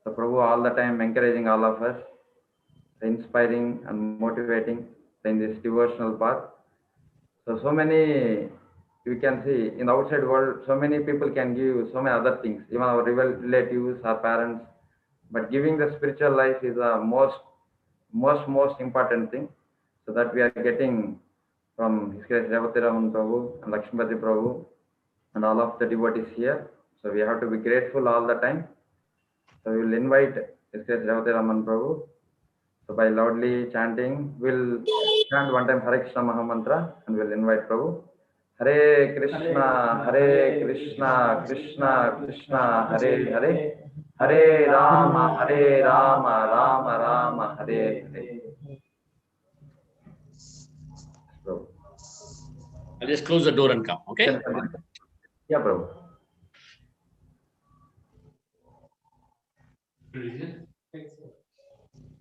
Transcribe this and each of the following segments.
So Prabhu all the time encouraging all of us, inspiring and motivating in this devotional path. So many, you can see in the outside world, so many people can give so many other things, even our relatives, our parents. But giving the spiritual life is the most important thing. So that we are getting from His Grace Revati Raman Prabhu and Lakshmipati Prabhu and all of the devotees here. So we have to be grateful all the time. So we will invite His Grace Revati Raman Prabhu. So by loudly chanting, we'll chant one time Hare Krishna Mahamantra and we'll invite Prabhu. Hare Krishna, Hare Krishna, Krishna Krishna, Hare Hare, Hare Rama, Rama Rama, Hare Hare. Prabhu. I'll just close the door and come, okay? Yeah, Prabhu.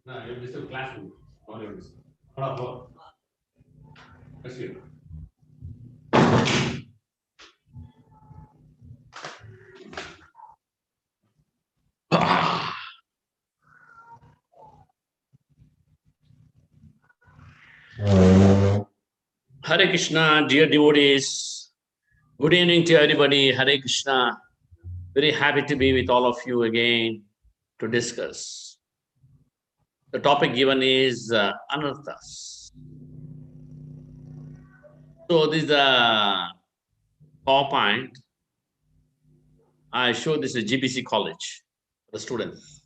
No, you're just a classroom. Hare Krishna, dear devotees. Good evening to everybody. Hare Krishna. Very happy to be with all of you again to discuss. The topic given is Anarthas. So this is the PowerPoint. I showed this at GBC College for the students.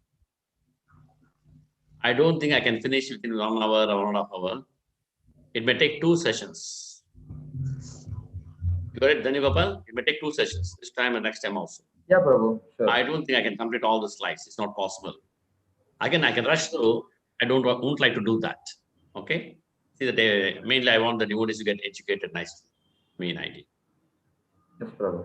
I don't think I can finish within 1 hour or 1.5 hours. It may take 2 sessions. You got it, Dhanigopal? It may take 2 sessions, this time and next time also. Yeah, Prabhu. Sure. I don't think I can complete all the slides. It's not possible. Again, I can rush through. I won't like to do that. Okay? See, mainly I want the devotees to get educated nicely. Main idea. Yes, Prabhu.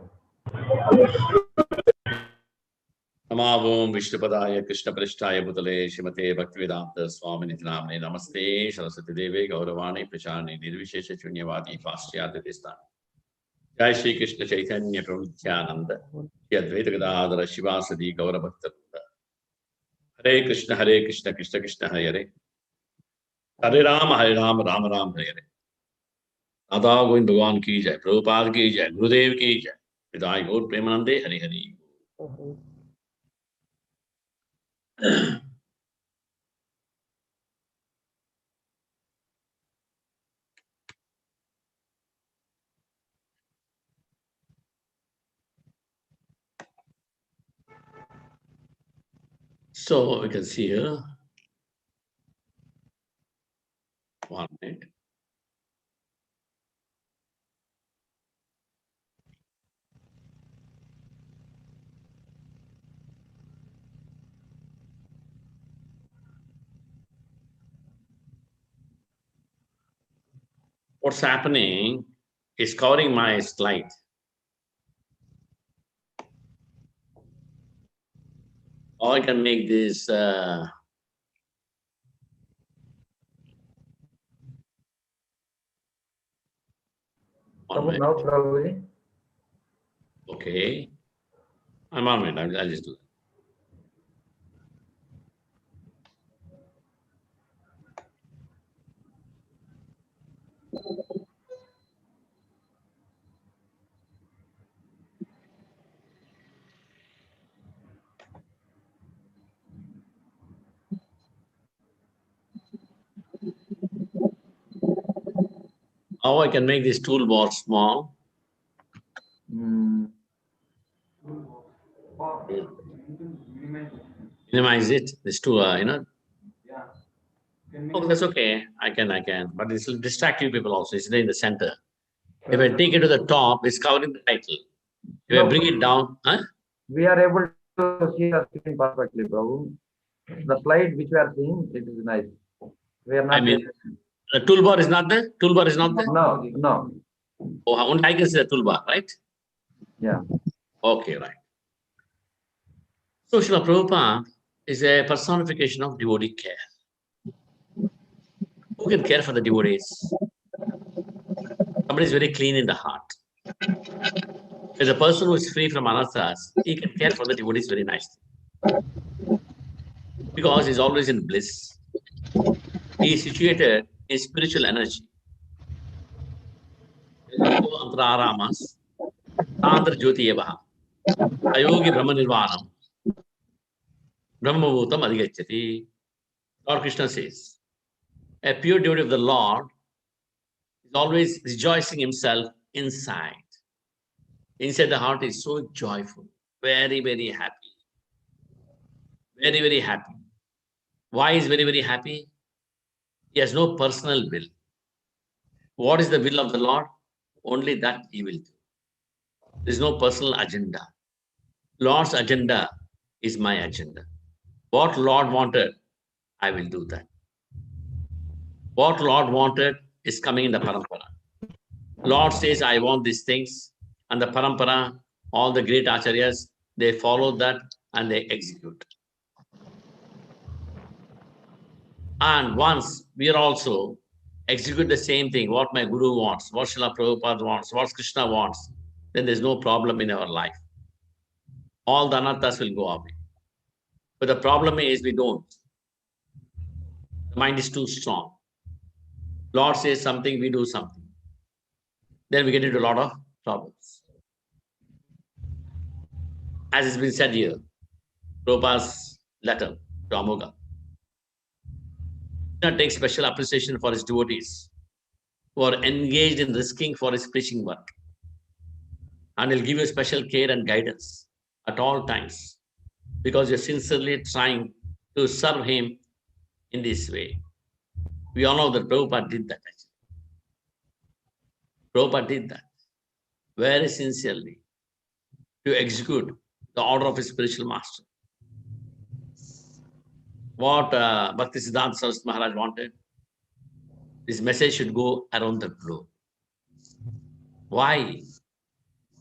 Namavom Vishnupadaya Krishna Prashtaya Bhutale Shrimate Bhaktivedanta Swamini Namne Namaste Saraswati Deve Gauravani Prachani Nirvishesha Shunyavadi Paschyadya Tistan. Jai Shri Krishna Chaitanya Prabhu Nityananda Advaita Gadadhara Shivasadi Gauravaktarunda. Hare Krishna Krishna Krishna Hare Hare. Hare Rama Rama Rama Hare Hare. Radha Govind Bhagavan ki jai, Prabhupada ki jai, Gurudev ki jai. Hridaya Gaur Premanande Hare Hare. So we can see here. 1 minute. What's happening is covering my slide. Or I can make this Now, Prabhu. Okay. I'm on it. I'll just do that. How I can make this toolbar small? Minimize it. This two, Oh, that's okay. I can. But this will distract you people also. It's there in the center. If I take it to the top, it's covering the title. If I bring it down, huh? We are able to see the screen perfectly, Prabhu. The slide which we are seeing, it is nice. We are not. The toolbar is not there? Toolbar is not there? No. Oh, only I can see the toolbar, right? Yeah. Okay, right. So Srila Prabhupada is a personification of devotee care. Who can care for the devotees? Somebody is very clean in the heart. As a person who is free from anarthas, he can care for the devotees very nicely. because he's always in bliss. He is situated in spiritual energy. Antaramas, Tantra Jyoti Evaha, Ayogi Brahma Nirvanam, Brahma Bhutam Adhigachyati. Lord Krishna says, a pure devotee of the Lord is always rejoicing himself inside. Inside the heart is so joyful, very, very happy. Very, very happy. Why is very, very happy? He has no personal will. What is the will of the Lord? Only that he will do. There is no personal agenda. Lord's agenda is my agenda. What Lord wanted, I will do that. What Lord wanted is coming in the parampara. Lord says, I want these things, and the parampara, all the great acharyas, they follow that and they execute. And once we are also execute the same thing, what my Guru wants, what Srila Prabhupada wants, what Krishna wants, then there's no problem in our life. All the anarthas will go away. But the problem is we don't. The mind is too strong. Lord says something, we do something. Then we get into a lot of problems. As has been said here, Prabhupada's letter to Amoga. Krishna takes special appreciation for his devotees who are engaged in risking for his preaching work. And he'll give you special care and guidance at all times because you're sincerely trying to serve him in this way. We all know that Prabhupada did that actually. Prabhupada did that very sincerely to execute the order of his spiritual master. What Bhaktisiddhanta Saraswati Maharaj wanted, this message should go around the globe. Why?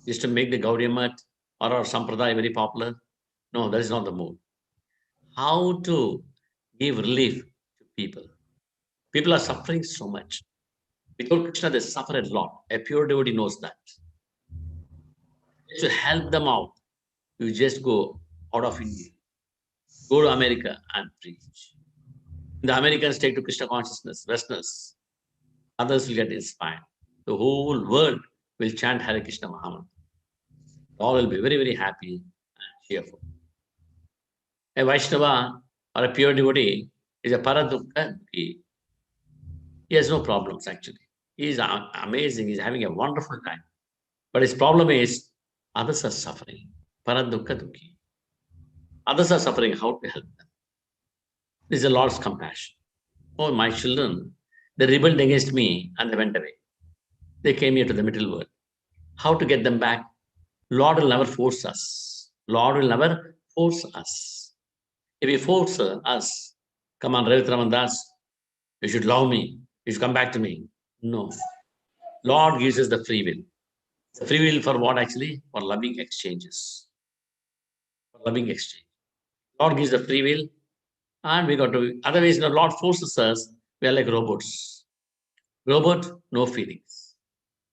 Just to make the Gaudiya Math or our Sampradaya very popular? No, that is not the mood. How to give relief to people. People are suffering so much. Without Krishna, they suffer a lot. A pure devotee knows that. To help them out, you just go out of India. Go to America and preach. The Americans take to Krishna consciousness, Westerners. Others will get inspired. The whole world will chant Hare Krishna Mahamantra. All will be very, very happy and cheerful. A Vaishnava or a pure devotee is a paradukha. He has no problems actually. He is amazing. He's having a wonderful time. But his problem is others are suffering. Paradukha dukhi. Others are suffering. How to help them? This is the Lord's compassion. Oh, my children, they rebelled against me and they went away. They came here to the middle world. How to get them back? Lord will never force us. Lord will never force us. If he forces us, come on, Raman Das, you should love me. You should come back to me. No. Lord gives us the free will. The free will for what actually? For loving exchanges. For loving exchange. Lord gives the free will, and we got to, otherwise, the Lord forces us, we are like robots. Robot, no feelings.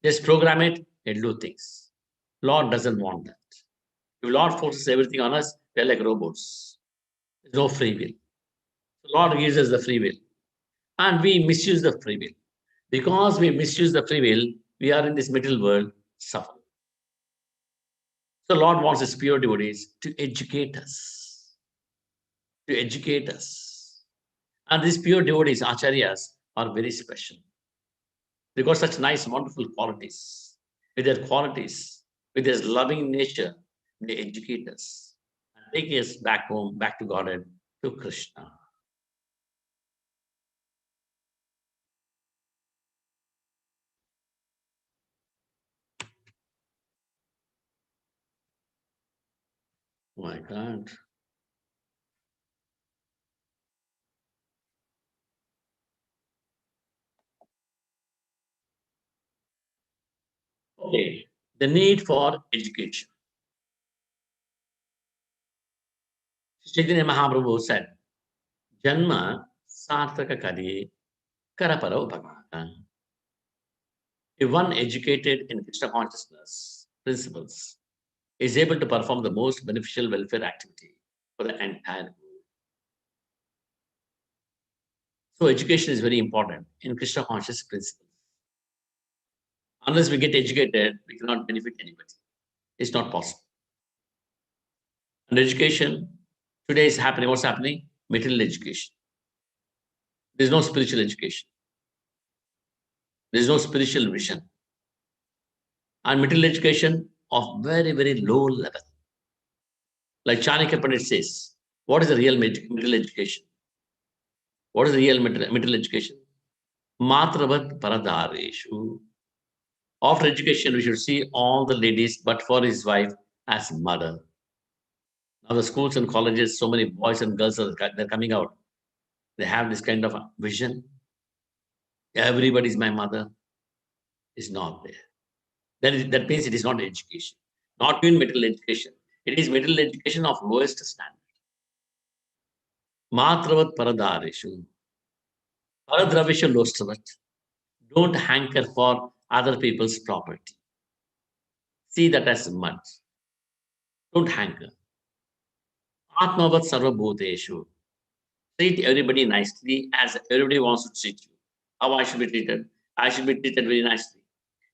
Just program it, it'll do things. Lord doesn't want that. If Lord forces everything on us, we are like robots. There's no free will. Lord gives us the free will. And we misuse the free will. Because we misuse the free will, we are in this middle world suffering. So Lord wants his pure devotees to educate us. To educate us. And these pure devotees, acharyas, are very special. They got such nice, wonderful qualities. With their qualities, with their loving nature, they educate us and take us back home, back to Godhead, to Krishna. Oh my God. Okay, the need for education. Chaitanya Mahaprabhu said, Janma sarthaka kariye karaparo bhagavata. If one educated in Krishna consciousness principles is able to perform the most beneficial welfare activity for the entire world. So education is very important in Krishna conscious principles. Unless we get educated, we cannot benefit anybody. It's not possible. And education today is happening. What's happening? Material education. There's no spiritual education. There's no spiritual vision. And material education of very, very low level. Like Chanakya Pandit says, what is the real material education? What is the real material education? Matravat paradareshu. After education, we should see all the ladies, but for his wife as mother. Now the schools and colleges, so many boys and girls they're coming out. They have this kind of vision. Everybody's my mother. Is not there. That means it is not education. Not even material education. It is material education of lowest standard. Matravat paradareshu. Paradravisha lostravat. Don't hanker for other people's property. See that as mud. Don't hanker. Atmavat sarvabhuteshu. Treat everybody nicely as everybody wants to treat you. How I should be treated? I should be treated very nicely.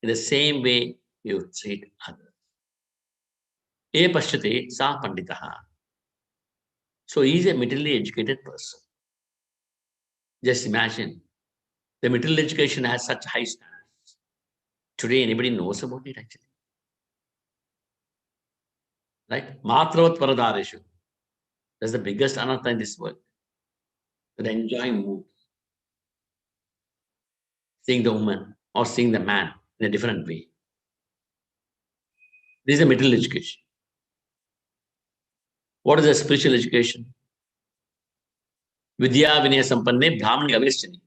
In the same way you treat others. E pashyate sa panditaha. So he is a materially educated person. Just imagine, the material education has such high standards. Today, anybody knows about it actually. Right? Matravat paradareshu. That's the biggest anartha in this world. The enjoying mood. Seeing the woman or seeing the man in a different way. This is a material education. What is a spiritual education? Vidya vinaya sampanne brahmani aveshchani.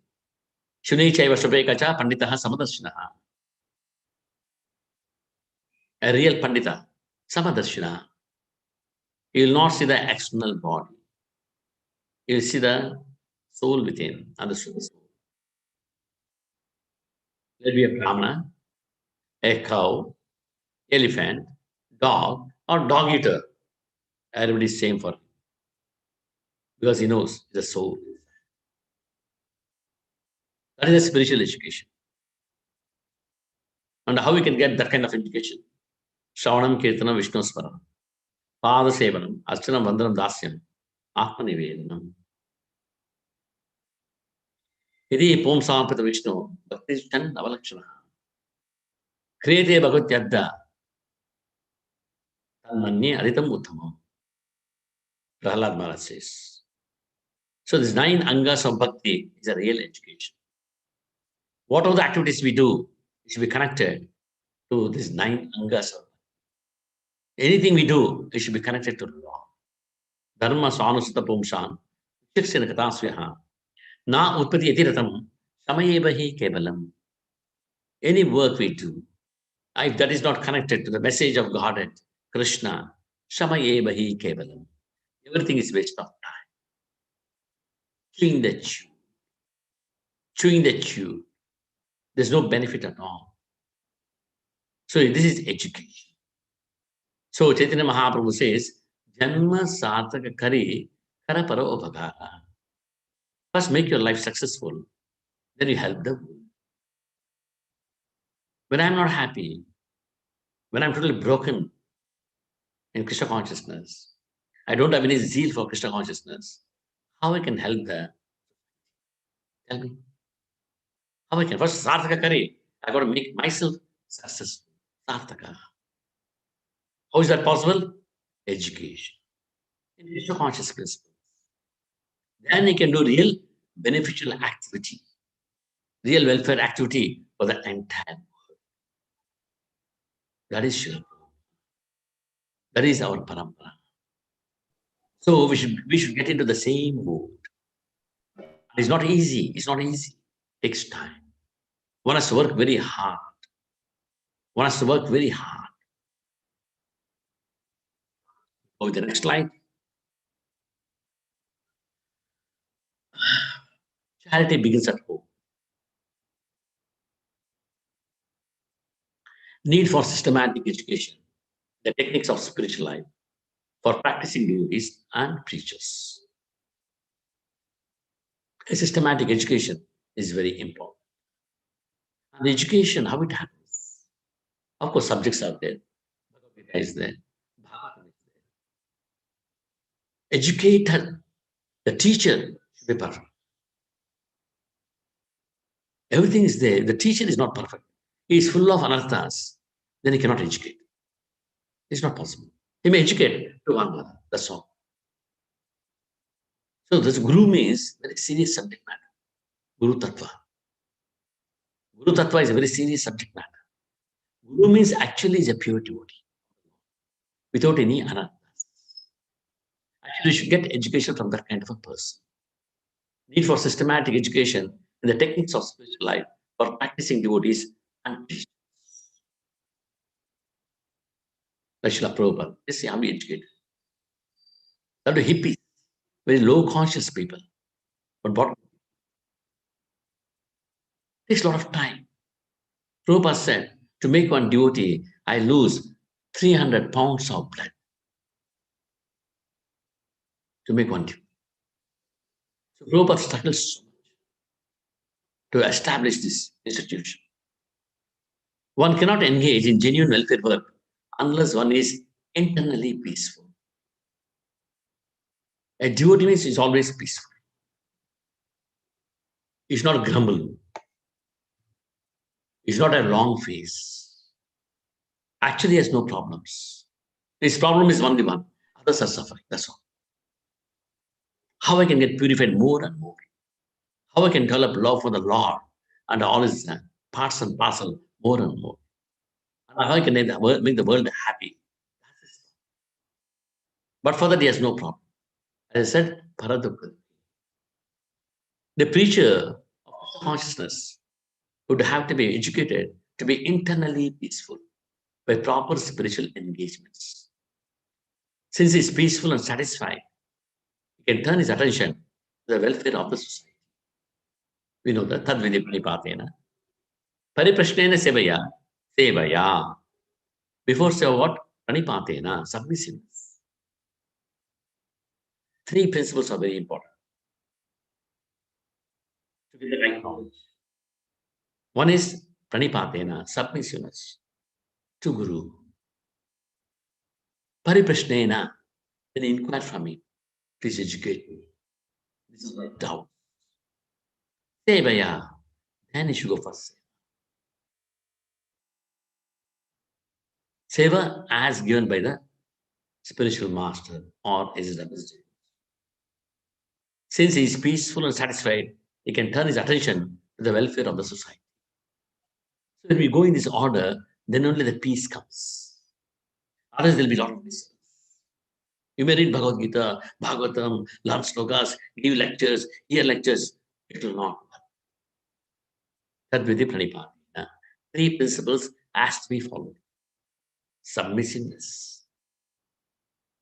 Shuni chaiva shubhekacha panditaha samadarshinaha. A real pandita, samadarshina. You will not see the external body. You will see the soul within, understood the soul. There will be a brahmana, a cow, elephant, dog, or dog eater. Everybody is same for him. Because he knows the soul. That is a spiritual education. And how we can get that kind of education? Shravanam, Kirtanam, Vishnu Smaranam, Pada Sevanam, Archanam, Vandanam, Dasyam, Atma Nivedanam. Yadi Pom Sampata Vishnu, Bhakti Chan Avalakshana. Kriyate Bhagavad Yadda, Tanmanye Aritam Uttamam. Prahlad Maharaj says. So these 9 angas of bhakti is a real education. What are the activities we do? It should be connected to these 9 angas of bhakti. Anything we do, it should be connected to law. Dharma swanusata pumshan, shiksena katasvyaha, na utpati yatiratam, samayevahi kevalam. Any work we do, if that is not connected to the message of Godhead, Krishna, samayevahi kevalam. Everything is waste of time. Chewing the chew. Chewing the chew. There's no benefit at all. So this is education. So Chaitanya Mahaprabhu says, Janma Sarthaka Kari Karapara Upagara. First make your life successful, then you help the world. When I'm not happy, when I'm totally broken in Krishna consciousness, I don't have any zeal for Krishna consciousness, how I can help the? Tell me. How I can? First, Sarthaka Kari. I got to make myself successful. Sarthaka. How is that possible? Education. In Krishna conscious principles. Then you can do real beneficial activity, real welfare activity for the entire world. That is sure. That is our parampara. So we should get into the same mood. It's not easy. It's not easy. It takes time. One has to work very hard. One has to work very hard. Go to the next slide. Charity begins at home. Need for systematic education, the techniques of spiritual life for practicing devotees and preachers. A systematic education is very important. And the education, how it happens? Of course, subjects are there. Bhagavad Gita is there. Bhagavatam is there. Educator, the teacher should be perfect. Everything is there. The teacher is not perfect. He is full of anarthas. Then he cannot educate. It's not possible. He may educate to one another. That's all. So this guru means very serious subject matter. Guru Tattva. Guru Tattva is a very serious subject matter. Guru means actually is a pure devotee without any anarthas. Actually, you should get education from that kind of a person. Need for systematic education in the techniques of spiritual life for practicing devotees and teachers. Like Srila Prabhupada, they say, I'm educated. That are hippies, very low conscious people. But what takes a lot of time. Prabhupada said, to make one devotee, I lose 300 pounds of blood to make one devotee. So Prabhupada struggles so much to establish this institution. One cannot engage in genuine welfare work unless one is internally peaceful. A devotee means is always peaceful. He's not grumble. He's not a long face. Actually, he has no problems. His problem is only one. Others are suffering. That's all. How I can get purified more and more. How I can develop love for the Lord and all his parts and parcel more and more. And how I can make the world happy. But for that, he has no problem. As I said, paradukka. The preacher of consciousness would have to be educated to be internally peaceful by proper spiritual engagements. Since he is peaceful and satisfied, he can turn his attention to the welfare of the society. We know that tadvidi pranipatena. Pariprashnena sevaya. Sevaya. Before seva what? Pranipatena. Submissiveness. Three principles are very important to get the right knowledge. One is pranipatena, submissiveness to Guru. Pariprashnena, then inquire from him. Please educate me. This is my doubt. Sevaya, then you should go first. Seva as given by the spiritual master or SWS. Since he is peaceful and satisfied, he can turn his attention to the welfare of the society. So when we go in this order, then only the peace comes. Otherwise, there will be a lot of disturbance. You may read Bhagavad Gita, Bhagavatam, learn slokas, give lectures, hear lectures. It will not work. Tadvidi pranipatena. Three principles has to be followed. Submissiveness,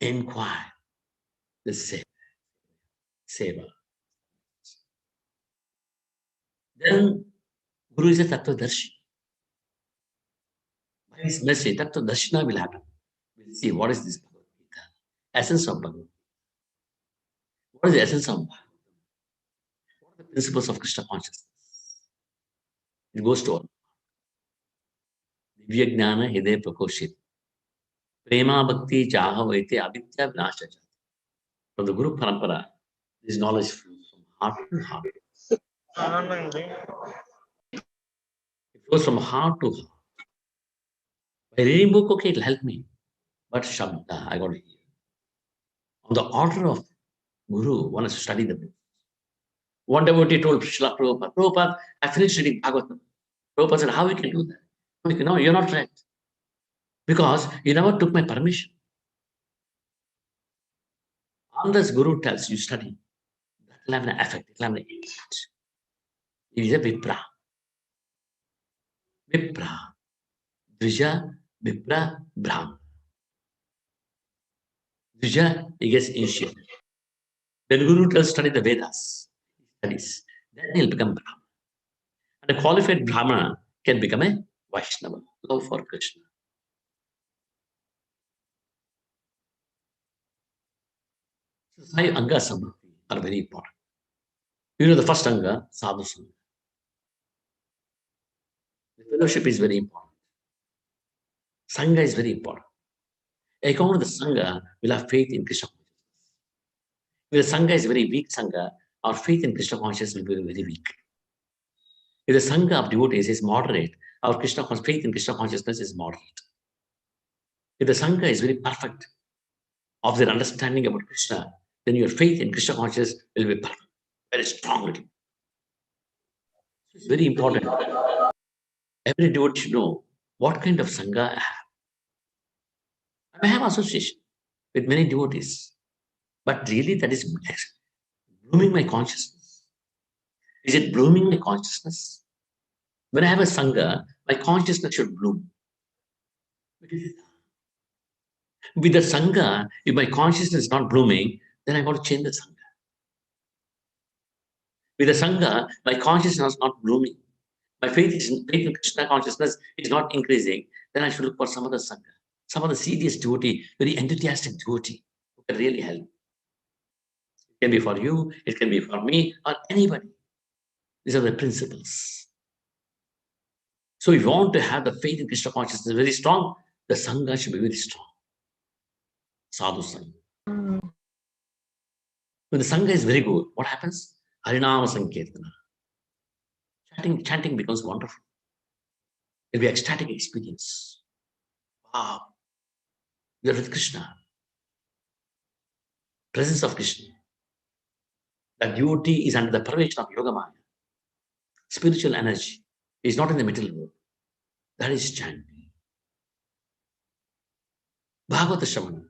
inquire, the seva. Then Guru is a Tattvadarshi. By his message, Tattvadarshina will happen. We'll see what is this Bhagavad Gita, essence of Bhagavad Gita. What is the essence of Bhagavad Gita? What are the principles of Krishna consciousness? It goes to all. Divya Jnana Hidaya Prakoshit. Prema Bhakti Chaha Vaite Avidya Vinasha. From the Guru Parampara, this knowledge flows from heart to heart. It flows from heart to heart. By reading book, okay, it'll help me. But Shabda, I got to hear. On the order of Guru, one has to study the book. One devotee told Srila Prabhupada, Prabhupada, I finished reading Bhagavatam. Prabhupada said, how you can do that? No, you're not right. Because you never took my permission. Unless Guru tells you study, that will have an effect, it will have an impact. He is a Vipra. Vipra. Dvija, Vipra, Brahma. Dvija, he gets initiated. Then Guru tells study the Vedas. He studies. Then he'll become Brahma. And a qualified Brahmana can become a Vaishnava, love for Krishna. So five Anga Samriddhi are very important. You know the first Sangha, Sadhu Sangha. The fellowship is very important. Sangha is very important. According to the Sangha, we'll have faith in Krishna consciousness. If the Sangha is very weak Sangha, our faith in Krishna consciousness will be very weak. If the Sangha of devotees is moderate, our faith in Krishna consciousness is moderate. If the Sangha is very perfect of their understanding about Krishna, then your faith in Krishna consciousness will be perfect, very strong. It's very important. Every devotee should know what kind of Sangha I have. I may have association with many devotees, but really that is blooming my consciousness. Is it blooming my consciousness? When I have a Sangha, my consciousness should bloom. With the Sangha, if my consciousness is not blooming, then I got to change the Sangha. With the Sangha, my consciousness is not blooming. My faith in Krishna consciousness is not increasing, then I should look for some other Sangha, some other serious devotee, very enthusiastic devotee who can really help. It can be for you, it can be for me, or anybody. These are the principles. So if you want to have the faith in Krishna consciousness very strong, the Sangha should be very strong. Sadhu Sangha. When the Sangha is very good, what happens? Harinama Sankirtana. Chanting becomes wonderful. It will be ecstatic experience. Wow. You are with Krishna. Presence of Krishna. The devotee is under the permission of Yoga Maya. Spiritual energy is not in the material world. That is chanting. Bhagavata Shravana.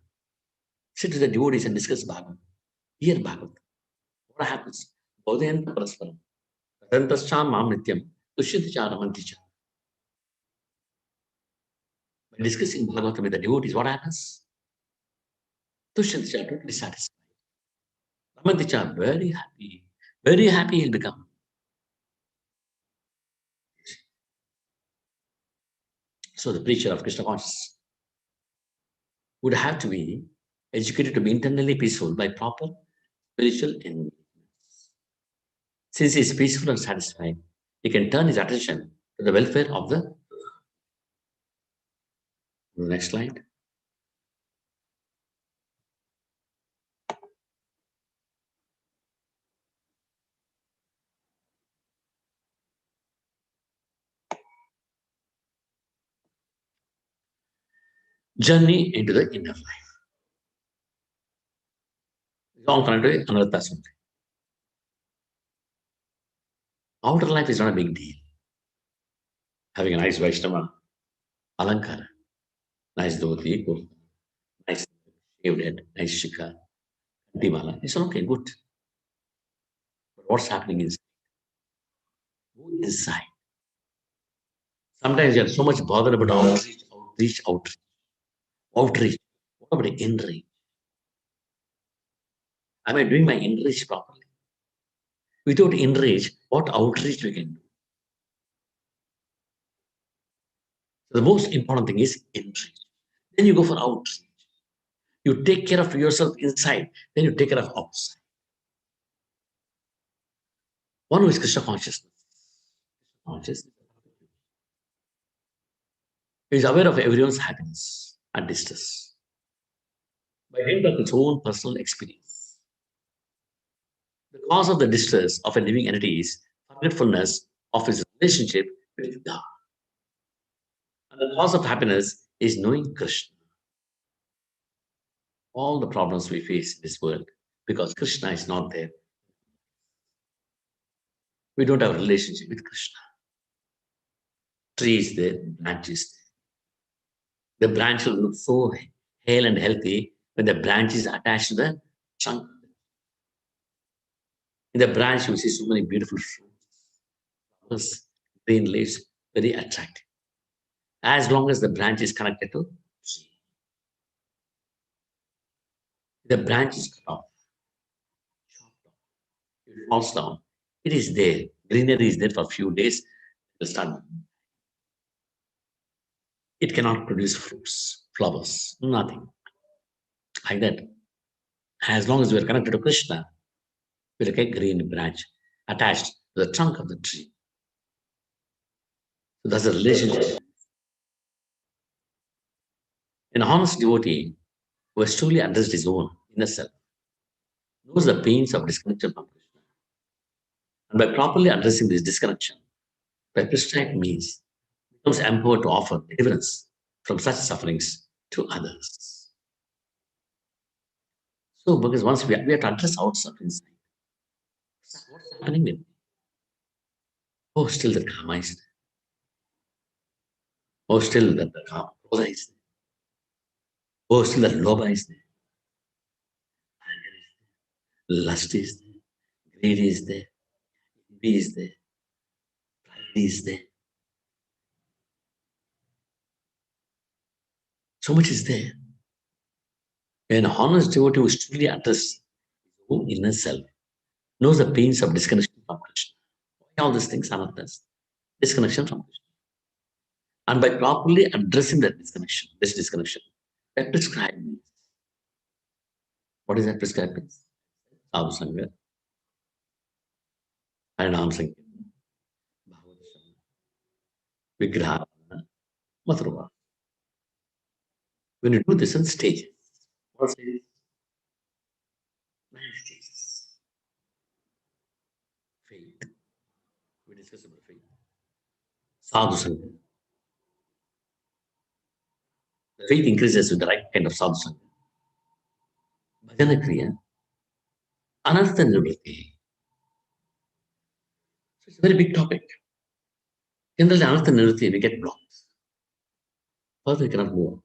Sit with the devotees and discuss Bhagavad. Hear Bhagavad. What happens? Bodhayanta Parasparam. Tadantascham Mam Nityam. Tushyaticha Ramanticha. By discussing Bhagavad with the devotees, what happens? Tushyaticha, totally satisfied. Ramanticha, very happy. Very happy he'll become. So the preacher of Krishna consciousness would have to be educated to be internally peaceful by proper spiritual engagements. Since he is peaceful and satisfied, he can turn his attention to the welfare of the... Next slide. Journey into the inner life. It's all connected to Anarthas. Outer life is not a big deal. Having a nice Vaishnava, Alankara, nice dhoti, nice shaved head, nice shikha, Dimala. It's okay, good. But what's happening is go inside. Sometimes you are so much bothered about outreach. What about the inreach? Am I doing my inreach properly? Without inreach, what outreach we can do? So the most important thing is inreach. Then you go for outreach. You take care of yourself inside, then you take care of outside. One who is Krishna consciousness. He is aware of everyone's happiness and distress by dint of his own personal experience. The cause of the distress of a living entity is forgetfulness of his relationship with God. And the cause of happiness is knowing Krishna. All the problems we face in this world, because Krishna is not there. We don't have a relationship with Krishna. Tree is there, branch is there. The branch will look so hale and healthy when the branch is attached to the trunk. In the branch, you see so many beautiful fruits, green leaves, very attractive. As long as the branch is connected to tree. The branch is cut off. It falls down. It is there. Greenery is there for a few days. It will start. It cannot produce fruits, flowers, nothing. Like that. As long as we are connected to Krishna, we'll get green branch. attached to the trunk of the tree. So that's the relationship. An honest devotee who has truly addressed his own inner self knows the pains of disconnection from Krishna. And by properly addressing this disconnection, by prescribed means, becomes empowered to offer deliverance from such sufferings to others. So, because once we have to address ourselves inside, what's happening with me? Oh, still the karma is there. Oh, still the krodha is there. Oh, still the lobha is there. Lust is there. Greed is there. Envy is there. Pride is there. So much is there. An honest devotee who is truly addressed his own inner self knows the pains of disconnection from Krishna. Why all these things are Anarthas? Disconnection from Krishna. And by properly addressing that disconnection, that prescribed means. What is that prescribed means? Sadhu Sangha, Harinam Sankirtan, Bhagavad Vigraha, Mathurva. When you do this in stages, what stages? 9 stages. Faith. We discussed about faith. Sadhu Sangha. The faith increases with the right kind of sadhu Sangha. Bhajana Kriya. Anartha Nivritti. So it's a very big topic. Generally, Anartha Nivritti, we get blocked. Further, we cannot move on.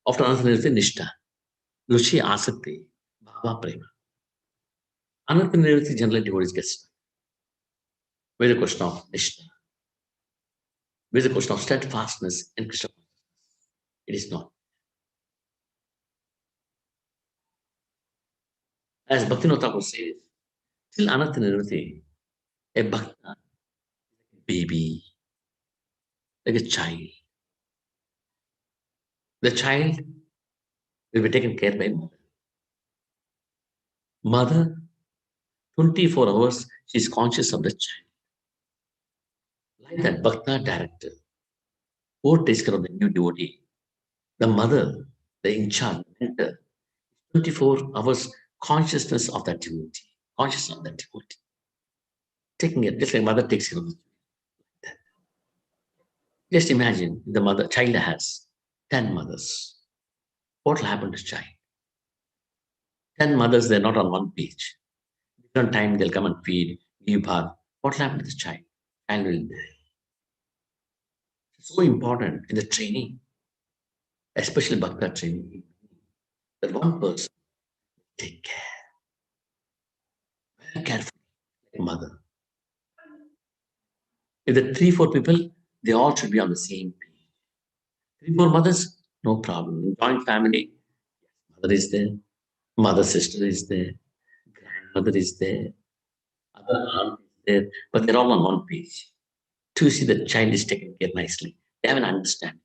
After Anartha Nivritti, Nishtha. Ruchi Asakti. Bhava Prema. Anartha Nivritti, generally, devotees get stuck. Where the question of Nishtha? Where the question of steadfastness in Krishna consciousness? It is not. As Bhaktivinoda Thakur says, till Anartha Nivritti, a bhakta, baby, like a child. The child will be taken care by mother. Mother, 24 hours, she is conscious of the child. Like that bhakta director, who takes care of the new devotee, the mother, the in charge, mentor, 24 hours consciousness of that devotee, conscious of that devotee. Taking it, just like mother takes care of it. Just imagine the mother, child has 10 mothers. What will happen to child? 10 mothers, they're not on one page. Different time they'll come and feed, give birth. What will happen to the child? Child will die. It's so important in the training, especially bhakta training, that one person take care, very carefully, like mother. If the 3-4 people, they all should be on the same page. 3-4 mothers, no problem. In joint family, mother is there, mother sister is there, grandmother is there, other aunt is there, but they're all on one page. To see the child is taken care nicely. They have an understanding.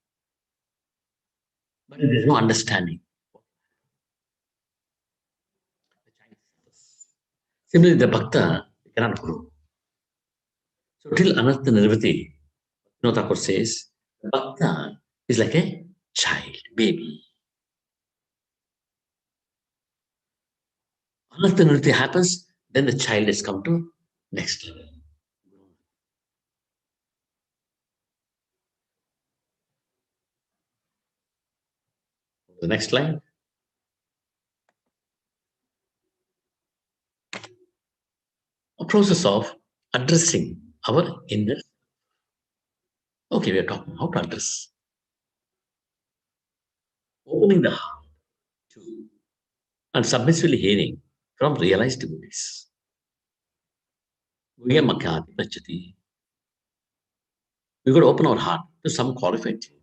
But if there's no understanding, similarly, the bhakta cannot grow. So till Anartha Nirvati, Bhaktivinoda Thakur says, bhakta is like a child, baby. Anartha Nirvati happens, then the child has come to next level. The next slide. A process of addressing our inner. Okay, we are talking how to address. Opening the heart to and submissively hearing from realized devotees. We got to open our heart to some qualified devotee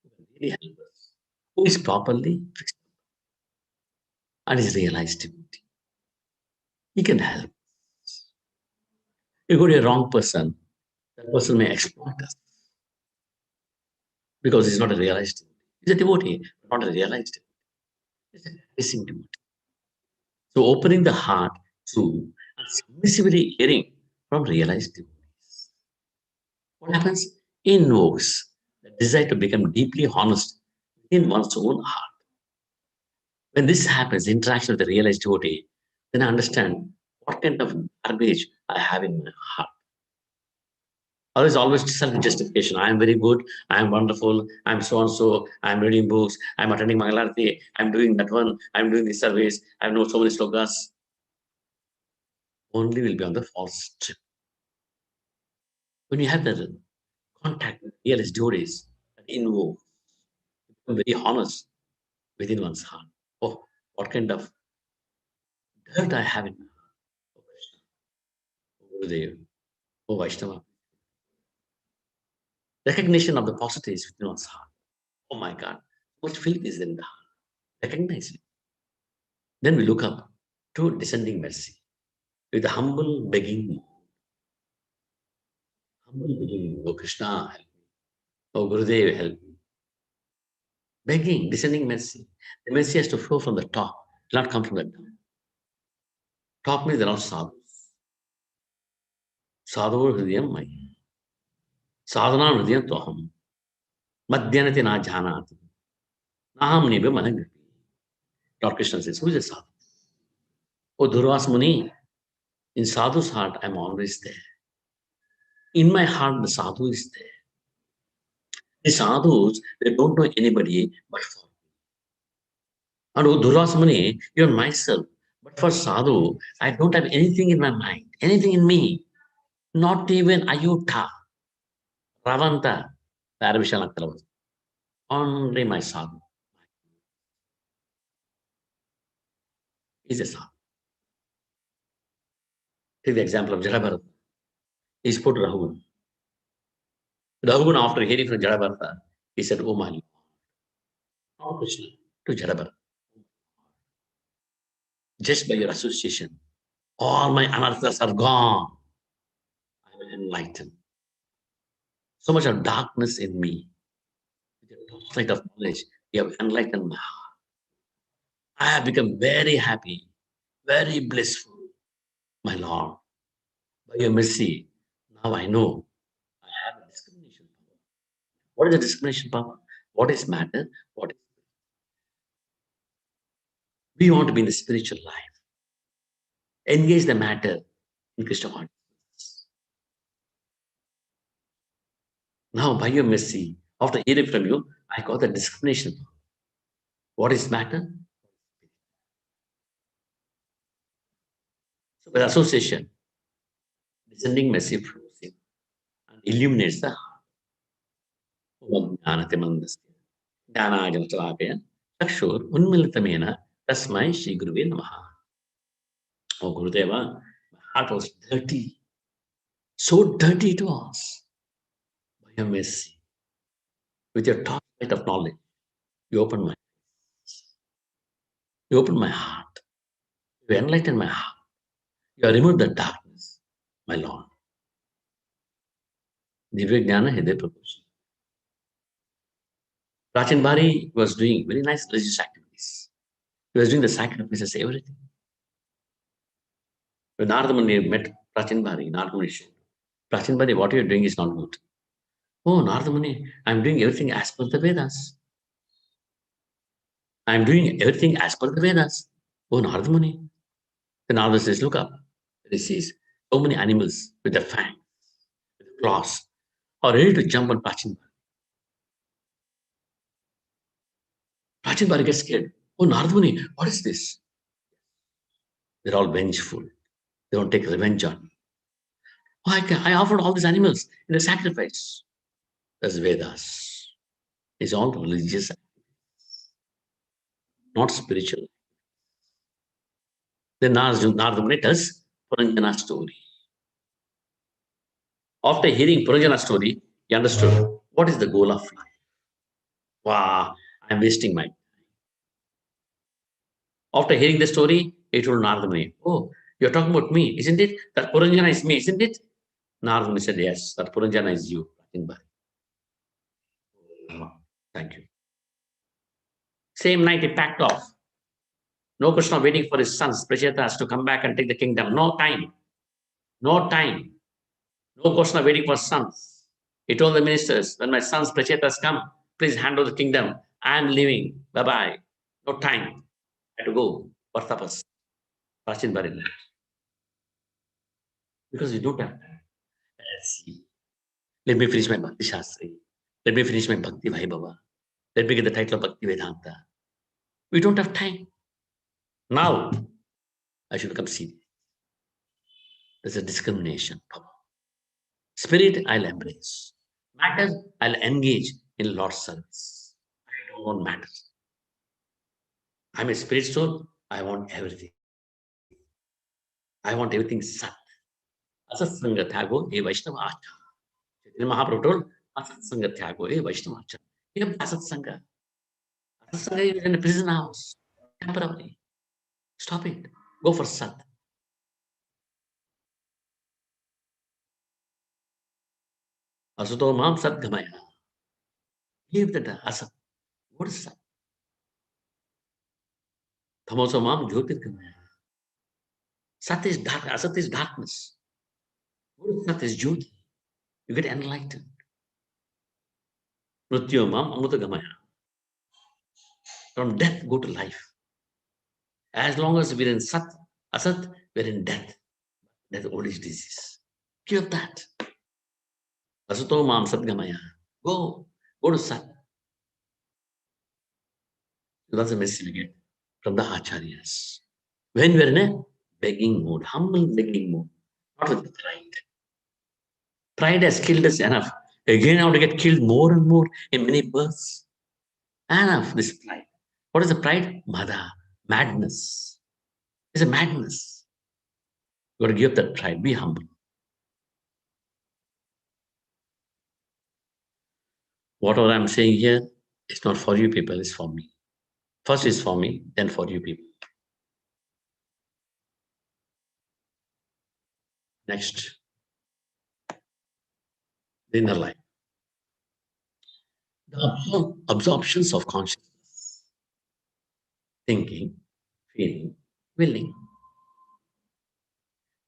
who can really help us, who is properly fixed and is realized devotee. He can help. You go to a wrong person, that person may exploit us because he's not a realized devotee. He's a devotee, not a realized devotee. He's a missing devotee. So opening the heart to and submissively hearing from realized devotees. What happens? He invokes the desire to become deeply honest in one's own heart. When this happens, interaction with the realized devotee, then I understand what kind of garbage I have in my heart. Others always self-justification. I am very good. I am wonderful. I am so and so. I am reading books. I am attending Mangalarti. I am doing that one. I am doing this service. I know so many slokas. Only will be on the false trip. When you have that contact with realized devotees, that invoke, become very honest within one's heart. Oh, what kind of dirt I have in my heart. Oh, Krishna. Oh, Gurudev. Oh, Vaishnava. Recognition of the positives within one's heart. Oh my God, what filth is in the heart? Recognize it. Then we look up to descending mercy with a humble begging. Humble begging. Oh Krishna, help me. Oh Gurudev, help me. Begging, descending mercy. The mercy has to flow from the top, not come from the down. Top means there are sadhus. Sadhu hridayam mai. Sadhana hridayam toham. Madhyanati na jhanati. Naham nibe managati. Lord Krishna says, who is a sadhu? Oh Durvas Muni, in sadhu's heart, I'm always there. In my heart, the sadhu is there. The sadhus, they don't know anybody but for me. And oh Durvas Muni, you're myself. But for sadhu, I don't have anything in my mind, anything in me. Not even ayuta, ravanta, only my sadhu. He's a sadhu. Take the example of Jadabharata. He spoke to Raghuvan. Raghuvan, after hearing from Jadabharata, he said, oh my Lord, oh Krishna, to Jadabharata. Just by your association, all my anarthas are gone. I will enlighten. So much of darkness in me. With the light of knowledge, you have enlightened my heart. I have become very happy, very blissful, my Lord. By your mercy, now I know I have a discrimination power. What is the discrimination power? What is matter? What is we want to be in the spiritual life. Engage the matter in Krishna consciousness. Now, by your mercy, after hearing from you, I got the discrimination power. What is matter? So, by association, descending mercy flows in and illuminates the heart. Chakshur unmilitamena tasmai Shri Guruve Namaha. Oh Gurudeva, my heart was dirty. So dirty it was. By your mercy, with your torchlight of knowledge, you open my eyes. You open my heart. You enlighten my heart. You have removed the darkness, my Lord. Divya Jnana Hridaya Prabhu. Prachin Bari was doing very nice religious activities. He was doing the sacrifices, everything. When Narada Muni met Prachin Bari, Narada Muni said, Prachin Bari, what you're doing is not good. Oh, Narada Muni, I'm doing everything as per the Vedas. I'm doing everything as per the Vedas. Oh, Narada Muni. Then Narada says, look up. He sees so many animals with their fangs, with their claws, are ready to jump on Prachin Bari. Prachin Bari gets scared. Oh, Narada Muni, what is this? They're all vengeful. They don't take revenge on me. Oh, I offered all these animals in a sacrifice. That's Vedas. It's all religious, not spiritual. Then Narada Muni tells Puranjana story. After hearing Puranjana story, he understood what is the goal of life. Wow, I'm wasting my time. After hearing the story, he told Narada Muni, oh, you're talking about me, isn't it? That Puranjana is me, isn't it? Narada Muni said, yes, that Puranjana is you. Thank you. Same night he packed off. No Krishna waiting for his sons, Prachetas, to come back and take the kingdom. No time. No time. No Krishna waiting for sons. He told the ministers, when my sons, Prachetas, come, please handle the kingdom. I am leaving. Bye-bye. No time. I have to go for tapas. Prachin Barila. Because we don't have time. Let's see. Let me finish my Bhakti Shastri. Let me finish my Bhakti Vaibhava. Let me get the title of Bhakti Vedanta. We don't have time. Now, I should become serious. There's a discrimination. Spirit, I'll embrace. Matter, I'll engage in Lord's service. I don't want matters. I'm a spirit soul. I want everything. I want everything sat. Asat Sangha Thago, a Vaishnava Acha. Chaitanya Mahaprabhu told, Asat Sangha Thago, a Vaishnava Acha. You have Asat Sangha. Asat Sangha is in a prison house. Temporarily. Stop it. Go for Sat. Asuto Mam Sat Gamaya. Leave that Asat. What is Sat? Tamoso Mam Jyotir Gamaya. Sat is dark. Asat is darkness. What is Sat is Jyoti. You get enlightened. Mrityo Mam Amruta Gamaya. From death, go to life. As long as we're in Sat, Asat, we're in death. That's old age disease. Give up that. Asuto Mam Satgamaya. Go to Sat. That's the message we get from the Acharyas. When we're in a begging mood, humble begging mood, not with pride. Pride has killed us enough. Again, I want to get killed more and more in many births. Enough, this pride. What is the pride? Mada, madness. It's a madness. You got to give up that pride. Be humble. Whatever I'm saying here, it's not for you people, it's for me. First is for me, then for you people. Next, the inner life. The absorptions of consciousness, thinking, feeling, willing.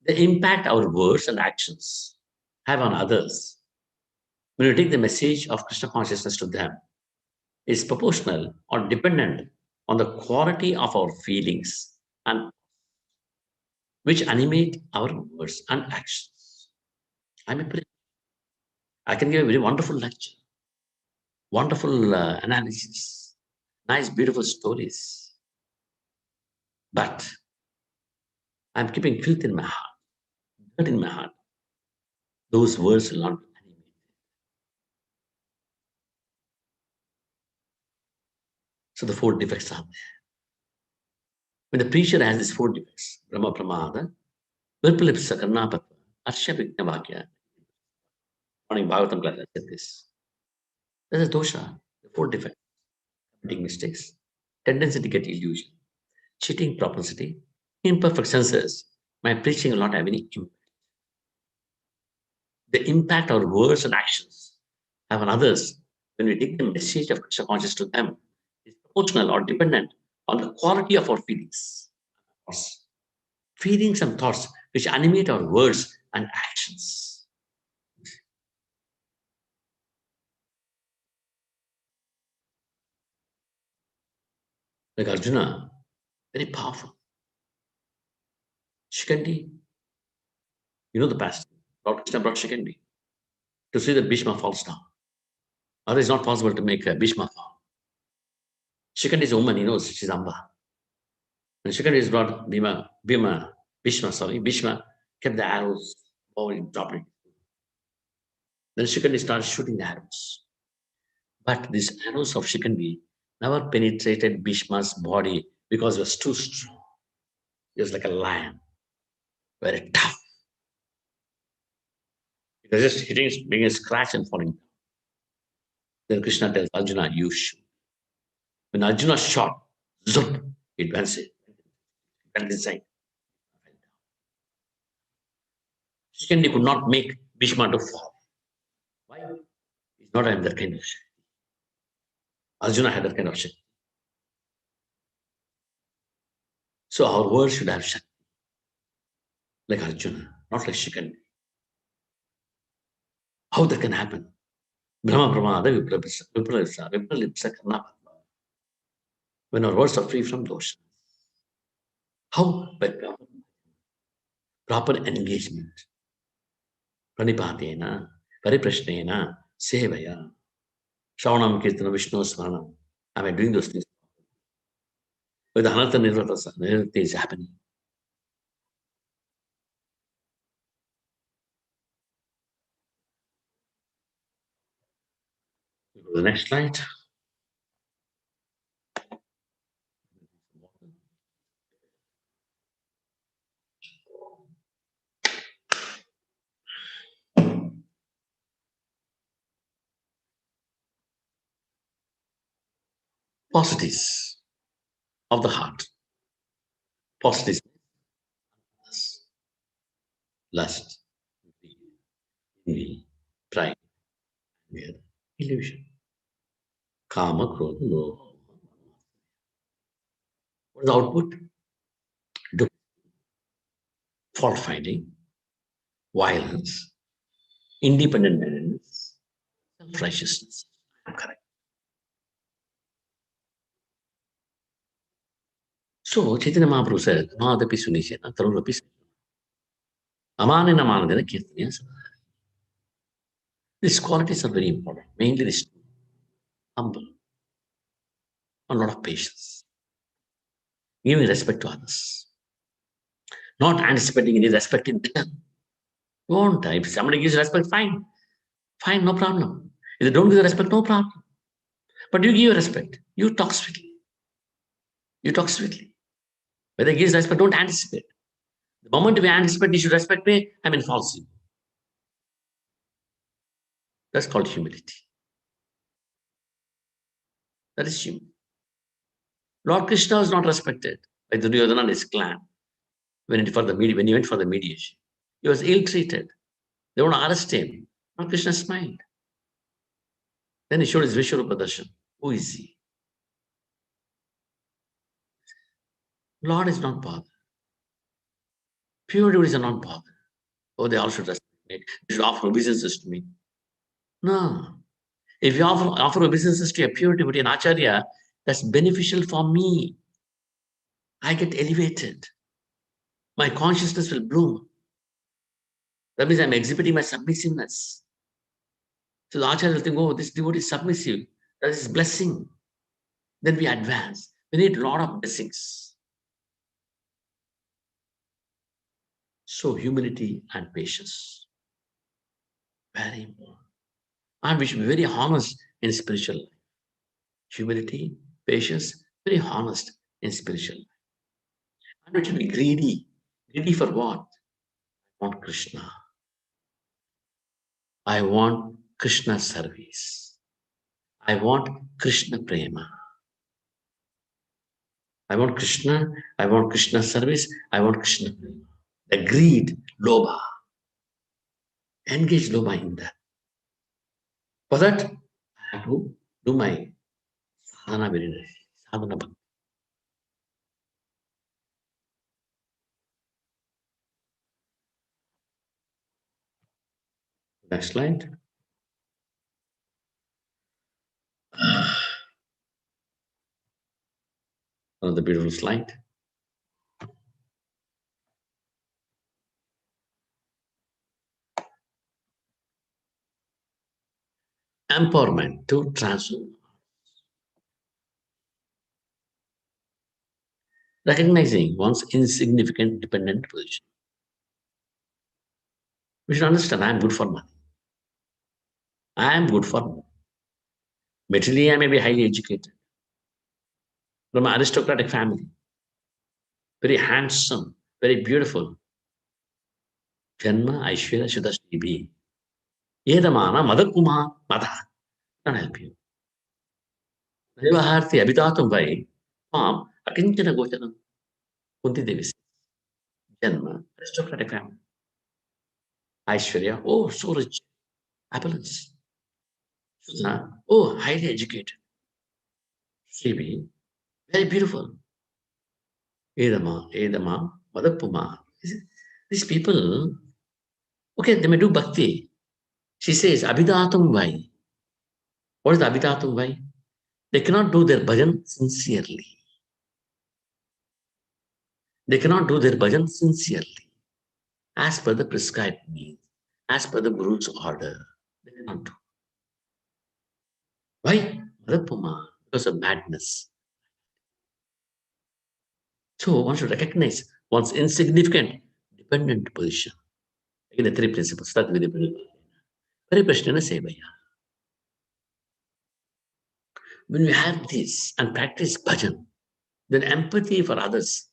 The impact our words and actions have on others when we take the message of Krishna consciousness to them is proportional or dependent on the quality of our feelings and which animate our words and actions. I'm a priest. I can give a very wonderful lecture, wonderful analysis, nice, beautiful stories. But I'm keeping filth in my heart, dirt in my heart. Those words will not be animated. So the four defects are there. When the preacher has these four defects, Brahma Pramada, Virpalipsa Karnapatva, Arsha Vignavakya, morning Bhagavatam class, I said this. There's a dosha, the four defects, committing mistakes, tendency to get illusion, cheating propensity, imperfect senses. My preaching will not have any impact. The impact our words and actions have on others when we take the message of Krishna consciousness to them is proportional or dependent on the quality of our feelings. Feelings and thoughts which animate our words and actions. Like Arjuna, very powerful. Shikandi, you know the past. Lord Krishna brought Shikandi to see that Bhishma falls down. Or it's not possible to make Bhishma fall. Shikandi is a woman, he knows she's Amba. When Shikandi is brought, Bhishma kept the arrows falling, dropped it. Then Shikandi started shooting the arrows. But these arrows of Shikandi never penetrated Bhishma's body because it was too strong. He was like a lion, very tough. It was just hitting, being a scratch and falling down. Then Krishna tells Arjuna, you shoot. When Arjuna shot, zoom, it went inside. Shikandi could not make Bhishma to fall. Why? He's not having that kind of shakti. Arjuna had that kind of shakti. So our words should have Shakti, like Arjuna, not like Shikandi. How that can happen? Brahma Pramada Vipralipsa Karna. When our words are free from dosha. How? By proper engagement. Pranipatena, Pariprashnena, Sevaya, Shravanam Kirtana, Vishnu Smaranam. Am I doing those things? With Anartha Nirvata is happening. The next slide. Positives of the heart. Positives. Lust, envy, pride, fear, illusion. Kama, Krodha, Lobha. What is the output? Fault finding, violence, independent mindedness, self-righteousness. I'm correct. So Chaitanya Mahaprabhu said, Amadapi Sunishena, Tarudapi Amanena Manadena Kirtanya. These qualities are very important. Mainly this humble, a lot of patience, giving respect to others, not anticipating any respect in return. Won't. If somebody gives respect, fine. Fine, no problem. If they don't give the respect, no problem. But you give respect. You talk sweetly. You talk sweetly. Whether he gives respect, don't anticipate. The moment we anticipate you should respect me, I'm in false ego. That's called humility. That is humility. Lord Krishna was not respected by Duryodhana and his clan when he went for the mediation. He was ill-treated. They want to arrest him. Lord Krishna smiled. Then he showed his Vishwarupa darshan. Who is he? Lord is not bothered. Pure devotees are not bothered. Oh, they all should respect me. They should offer obeisances to me. No. If you offer obeisances to a pure devotee, an acharya, that's beneficial for me. I get elevated. My consciousness will bloom. That means I'm exhibiting my submissiveness. So the acharya will think, oh, this devotee is submissive. That is blessing. Then we advance. We need a lot of blessings. So humility and patience. Very important. And we should be very honest in spiritual life. Humility, patience, very honest in spiritual life. And we should be greedy. Greedy for what? I want Krishna. I want Krishna service. I want Krishna prema. I want Krishna. I want Krishna service. I want Krishna prema. The greed, lobha. Engage lobha in that. For that, I have to do my sadhana very nicely. Sadhana bhakti. Next slide. Another beautiful slide. Empowerment to transform. Recognizing one's insignificant dependent position. We should understand I am good for money. I am good for money. Materially, I may be highly educated. From an aristocratic family. Very handsome, very beautiful. Janma Aishwarya Sudashnibi. Yedamana Madakuma Mada. Can't help you. Devaharthi Abhitatum Vai. Mom, Akinchana Gochanam. Kunti Devi. Janma, aristocratic family. Aishwarya, oh, so rich. Opulence. Sudha, oh, highly educated. Srivi, very beautiful. Edama, Madapuma. These people, okay, they may do bhakti. She says, Abhidatum Vai. What is the Abhidatum Vai? They cannot do their bhajan sincerely. They cannot do their bhajan sincerely, as per the prescribed means, as per the Guru's order. They cannot do. Why? Madapuma, because of madness. So one should recognize one's insignificant, dependent position. Again, the three principles. Start with the Paripashnana Sevaya. When we have this and practice bhajan, then empathy for others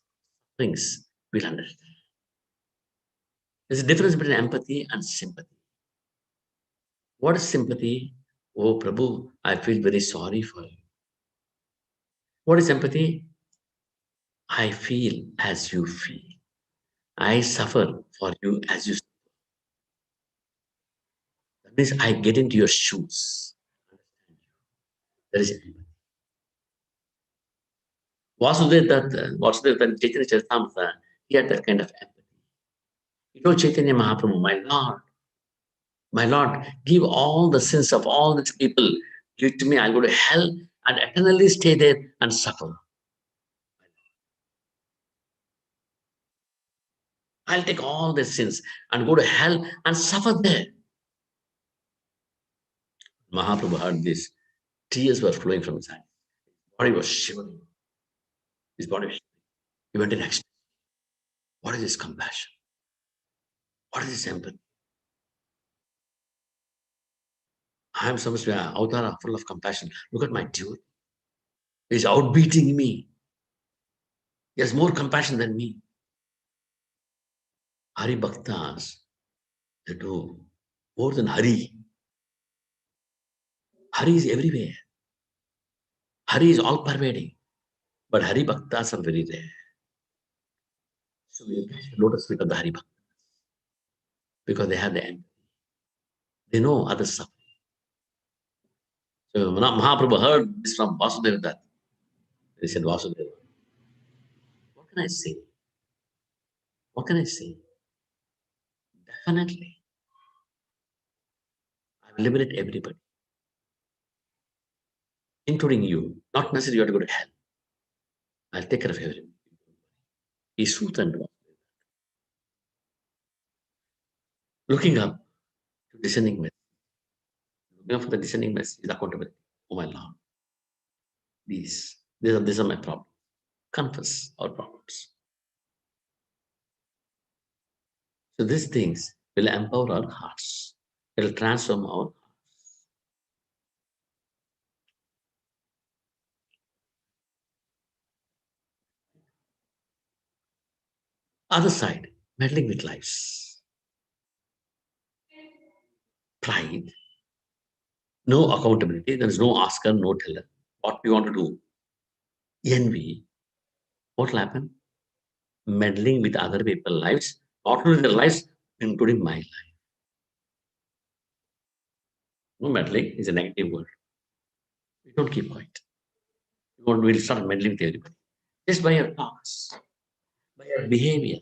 things we'll understand. There's a difference between empathy and sympathy. What is sympathy? Oh, Prabhu, I feel very sorry for you. What is empathy? I feel as you feel. I suffer for you as you suffer. That means I get into your shoes. That is empathy. Vasudev, when Chaitanya Charitamrita, he had that kind of empathy. He told Chaitanya Mahaprabhu, my Lord, give all the sins of all these people, give to me, I'll go to hell and eternally stay there and suffer. I'll take all the sins and go to hell and suffer there. Mahaprabhu heard this. Tears were flowing from his eyes. His body was shivering. His body was shivering. He went in action. What is this compassion? What is this empathy? I am supposed to be an avatara full of compassion. Look at my dude. He's outbeating me. He has more compassion than me. Hari Bhaktas, they do more than Hari. Hari is everywhere. Hari is all pervading. But Hari Bhaktas are very rare. So we appreciate lotus feet of the Hari Bhaktas because they have the empathy. They know others suffering. So Mahaprabhu heard this from Vasudeva Dutt. He said, Vasudeva, what can I say? What can I say? Definitely, I will liberate everybody, including you. Not necessarily you have to go to hell. I'll take care of everyone. He soothed and looking up to descending message. Looking up for the descending message is accountability. Oh my Lord. These are my problems. Confess our problems. So these things will empower our hearts. It will transform our hearts. Other side, meddling with lives. Pride. No accountability. There is no asker, no teller. What we want to do. Envy. What will happen? Meddling with other people's lives. Not only their lives, including my life. No, meddling is a negative word. We don't keep quiet. We'll start meddling with everybody. Just by your talks, by your behavior,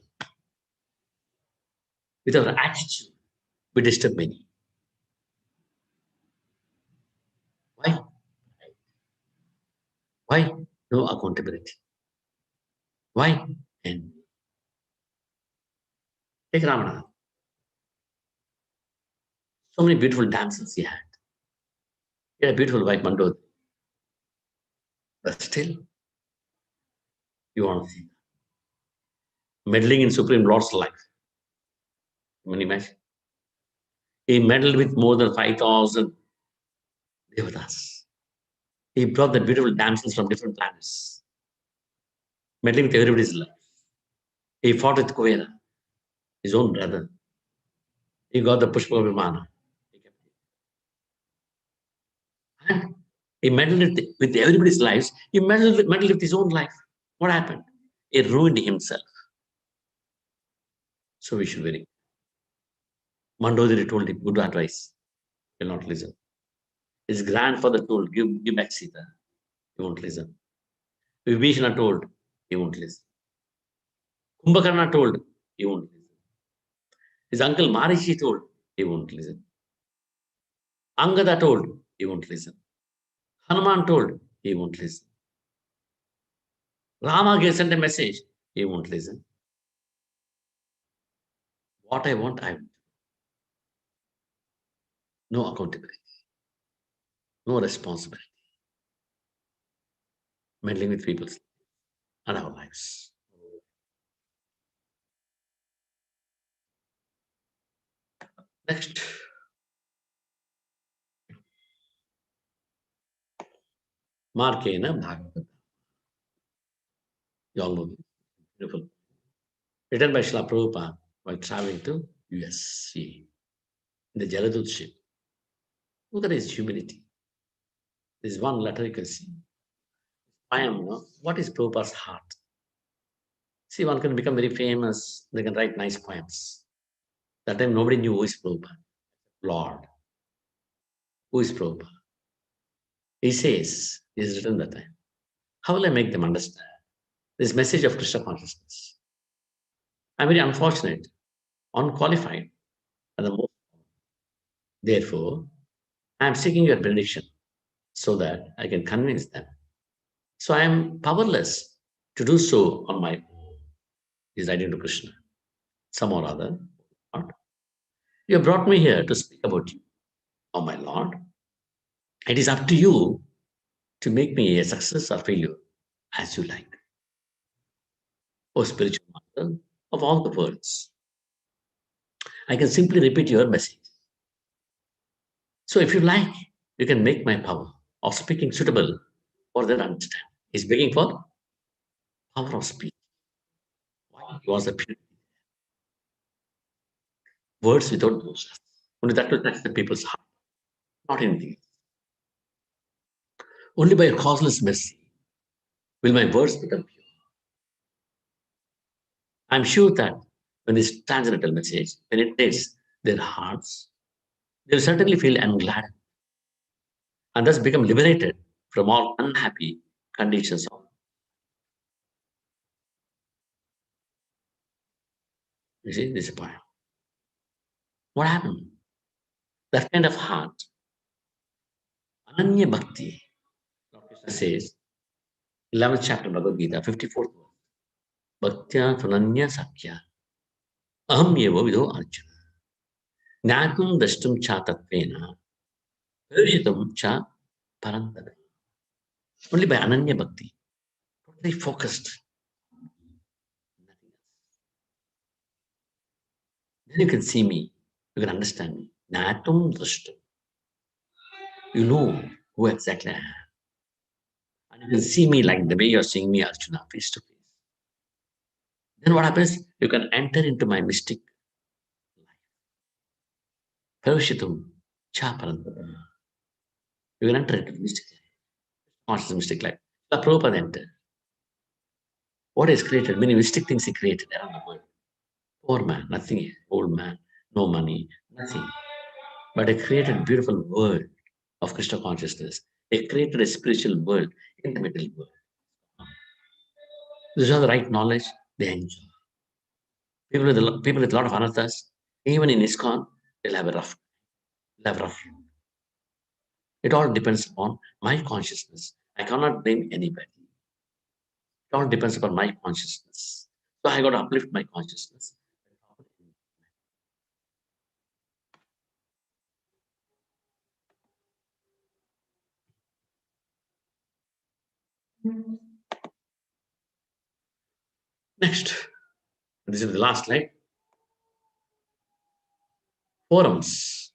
with our attitude, we disturb many. Why? Why? No accountability. Why? And take Ramana. So many beautiful dances he had. He had a beautiful wife, Mandodari. But still, you want to see meddling in Supreme Lord's life. Can you imagine? He meddled with more than 5,000 devatas. He brought the beautiful damsels from different planets, meddling with everybody's life. He fought with Kuvera, his own brother. He got the Pushpa Vimana. And he meddled with everybody's lives. He meddled with his own life. What happened? He ruined himself. So we should very. Mandodari told him, good advice. He will not listen. His grandfather told, give back Sita. He won't listen. Vibhishana told, he won't listen. Kumbhakarna told, he won't listen. His uncle Marichi told, he won't listen. Angada told, he won't listen. Hanuman told, he won't listen. Rama gave sent a message, he won't listen. What I want, I want. No accountability, no responsibility. Meddling with people's and our lives. Next. Markena Bhagavatam. You all know this. Beautiful. Written by Srila Prabhupada while traveling to USA in the Jaladut ship. Look at his humility. There's one letter you can see. I am, what is Prabhupada's heart? See, one can become very famous, they can write nice poems. That time nobody knew who is Prabhupada. Lord. Who is Prabhupada? He says, he's written that time. How will I make them understand this message of Krishna consciousness? I'm very unfortunate, unqualified, and the most. Therefore, I am seeking your benediction so that I can convince them. So I am powerless to do so on my own. He's writing to Krishna. Some or other. Lord. You have brought me here to speak about you, oh my Lord. It is up to you to make me a success or failure as you like. O spiritual master of all the worlds, I can simply repeat your message. So if you like, you can make my power of speaking suitable for their understanding. He's begging for power of speech. Why? He wants the purity. Words without boast. Only that will touch the people's heart, not anything else. Only by your causeless mercy will my words become pure. I'm sure that when this transcendental message penetrates their hearts, they will certainly feel ungladdened and thus become liberated from all unhappy conditions of. You see, this is a point. What happened? That kind of heart, Ananya Bhakti, Krishna says, 11th chapter Bhagavad Gita, 54th verse. Bhaktya Tunanya Sakya Aham Yevo Vidho Arjuna Gnatum Dashtum Cha Tatvena Parishitam Cha Parantara. Only by Ananya Bhakti, totally focused. Nothing else. Then you can see me, you can understand me. Gnatum Dashtum. You know who exactly I am. And you can see me like the way you're seeing me, Arjuna, face to face. Then what happens? You can enter into my mystic life. Parashitum Cha Parantara. You can enter into mystic life. Conscious mystic life. The Prabhupada entered. What is created? Many mystic things he created around the world. Poor man, nothing. Old man, no money, nothing. But he created a beautiful world of Krishna consciousness. He created a spiritual world in the middle world. These are the right knowledge, they enjoy. People with a lot of anarthas, even in ISKCON, they'll have a rough. It all depends upon my consciousness. I cannot blame anybody. It all depends upon my consciousness. So I got to uplift my consciousness. Next, this is the last slide. Forums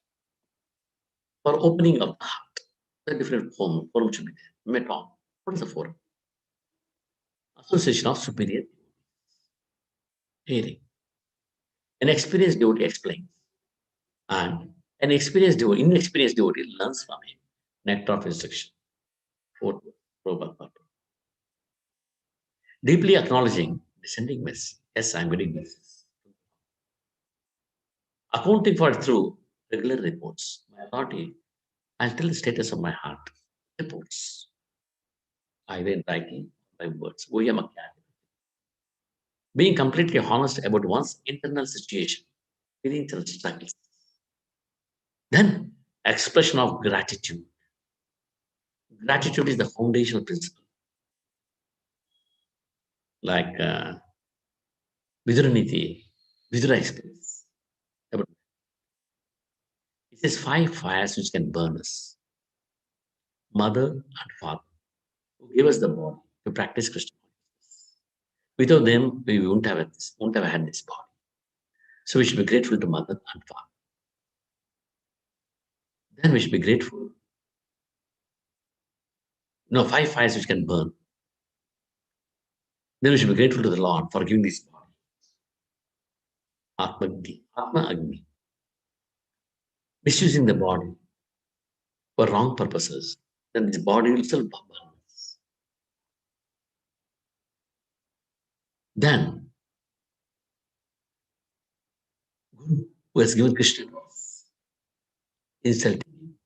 for opening of the heart. The different forum should be there. Meton. What is a forum? Association of superior hearing. An experienced devotee explains, and an inexperienced devotee learns from him. Nectar of instruction. Fourth, Prabhupada. Deeply acknowledging descending mercy. Yes, I'm getting this. Accounting for it through regular reports. My authority, I'll tell the status of my heart. Reports. Either in writing, by words. being completely honest about one's internal situation, feelings and struggles. Then, expression of gratitude. Gratitude is the foundational principle. Like Viduraniti, Vidura explains about it says 5 fires which can burn us. Mother and father, who gave us the body to practice Krishna consciousness. Without them, we wouldn't have had this body. So we should be grateful to mother and father. Then we should be grateful. No, 5 fires which can burn. Then we should be grateful to the Lord for giving this body. Atma Agni. Misusing the body for wrong purposes, then this body will still burn. Then, Guru, who has given Krishna, insulting him,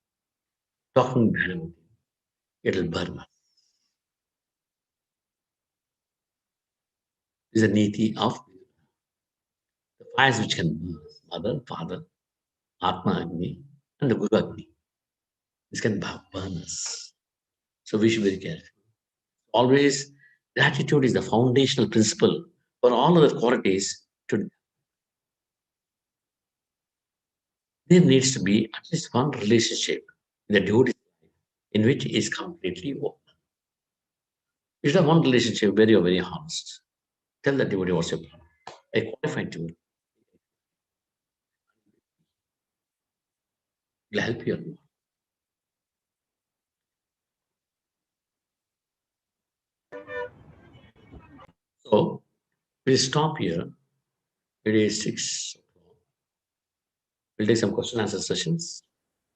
talking bad about him, it will burn us. This is the niti of the fires which can burn us. Mother, father, Atma Agni, and the Guru Agni. This can burn us. So we should be very careful. Always, gratitude is the foundational principle for all other qualities. There needs to be at least one relationship in the devotee's life in which he is completely open. You should have one relationship where you're very honest. Tell the devotee what's your problem. A qualified devotee will help you a lot. So we'll stop here. It is 6 o'clock. We'll take some question answer sessions.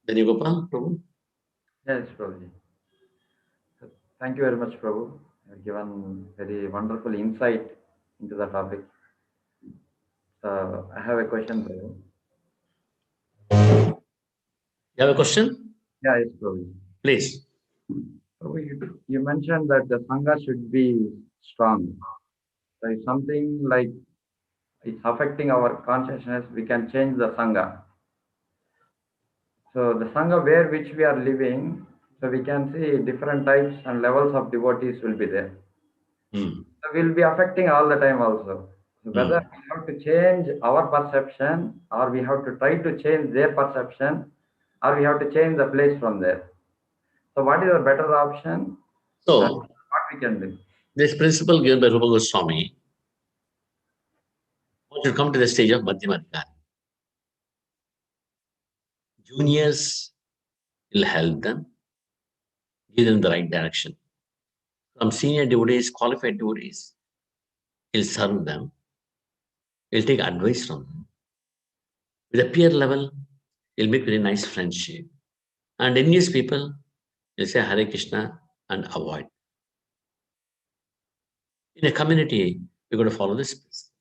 Then you go, Prabhu. Yes, Prabhuji. Thank you very much, Prabhu. You have given very wonderful insight into the topic. I have a question, Prabhu. You have a question? Yeah, yes, Prabhu. Please. Prabhu, you mentioned that the Sangha should be strong. So if something like it's affecting our consciousness, we can change the Sangha. So the Sangha where which we are living, so we can see different types and levels of devotees will be there. Mm. So we'll be affecting all the time also. So whether we have to change our perception or we have to try to change their perception or we have to change the place from there. So what is the better option? So What we can do? this principle given by Rupa Goswami, one should come to the stage of Madhyamadhikari. Juniors will help them, give them the right direction. From senior devotees, qualified devotees, he'll serve them, he'll take advice from them. With a peer level, he'll make very nice friendship. And envious people, he'll say Hare Krishna and avoid. In a community, we're going to follow this principle.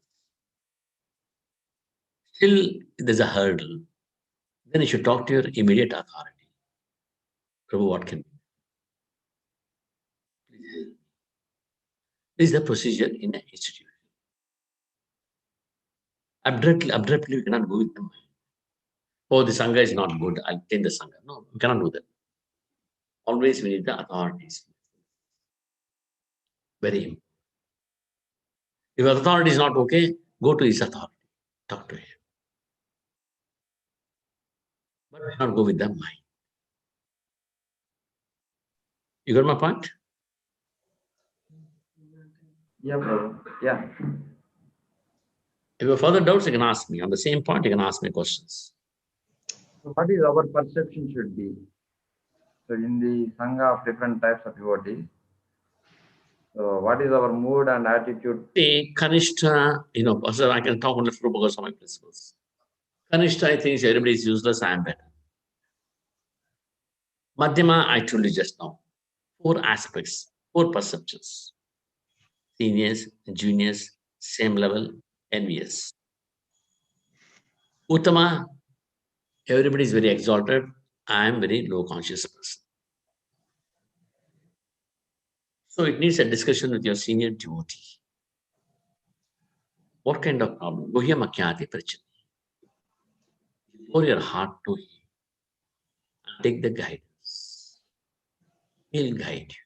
Still, there's a hurdle. Then you should talk to your immediate authority. Prabhu, what can be? This is the procedure in an institution. Abruptly, we cannot go with them. Oh, the Sangha is not good, I'll change the Sangha. No, we cannot do that. Always we need the authorities. Very important. If authority is not okay, go to his authority. Talk to him. But not go with them mind. You got my point? Yeah, Prabhu. Yeah. If you have further doubts, you can ask me. On the same point, you can ask me questions. So what is our perception should be? So in the Sangha of different types of devotees, so what is our mood and attitude? See, Kanishta, so I can talk only for Rupa Goswami principles. Kanishta thinks everybody is useless, I am better. Madhyama, I told you just now. 4 aspects, 4 perceptions. Seniors, juniors, same level, envious. Uttama, everybody is very exalted. I am very low conscious person. So it needs a discussion with your senior devotee. What kind of problem? Guhyamakyati prachati. Pour your heart to him. Take the guidance. He'll guide you.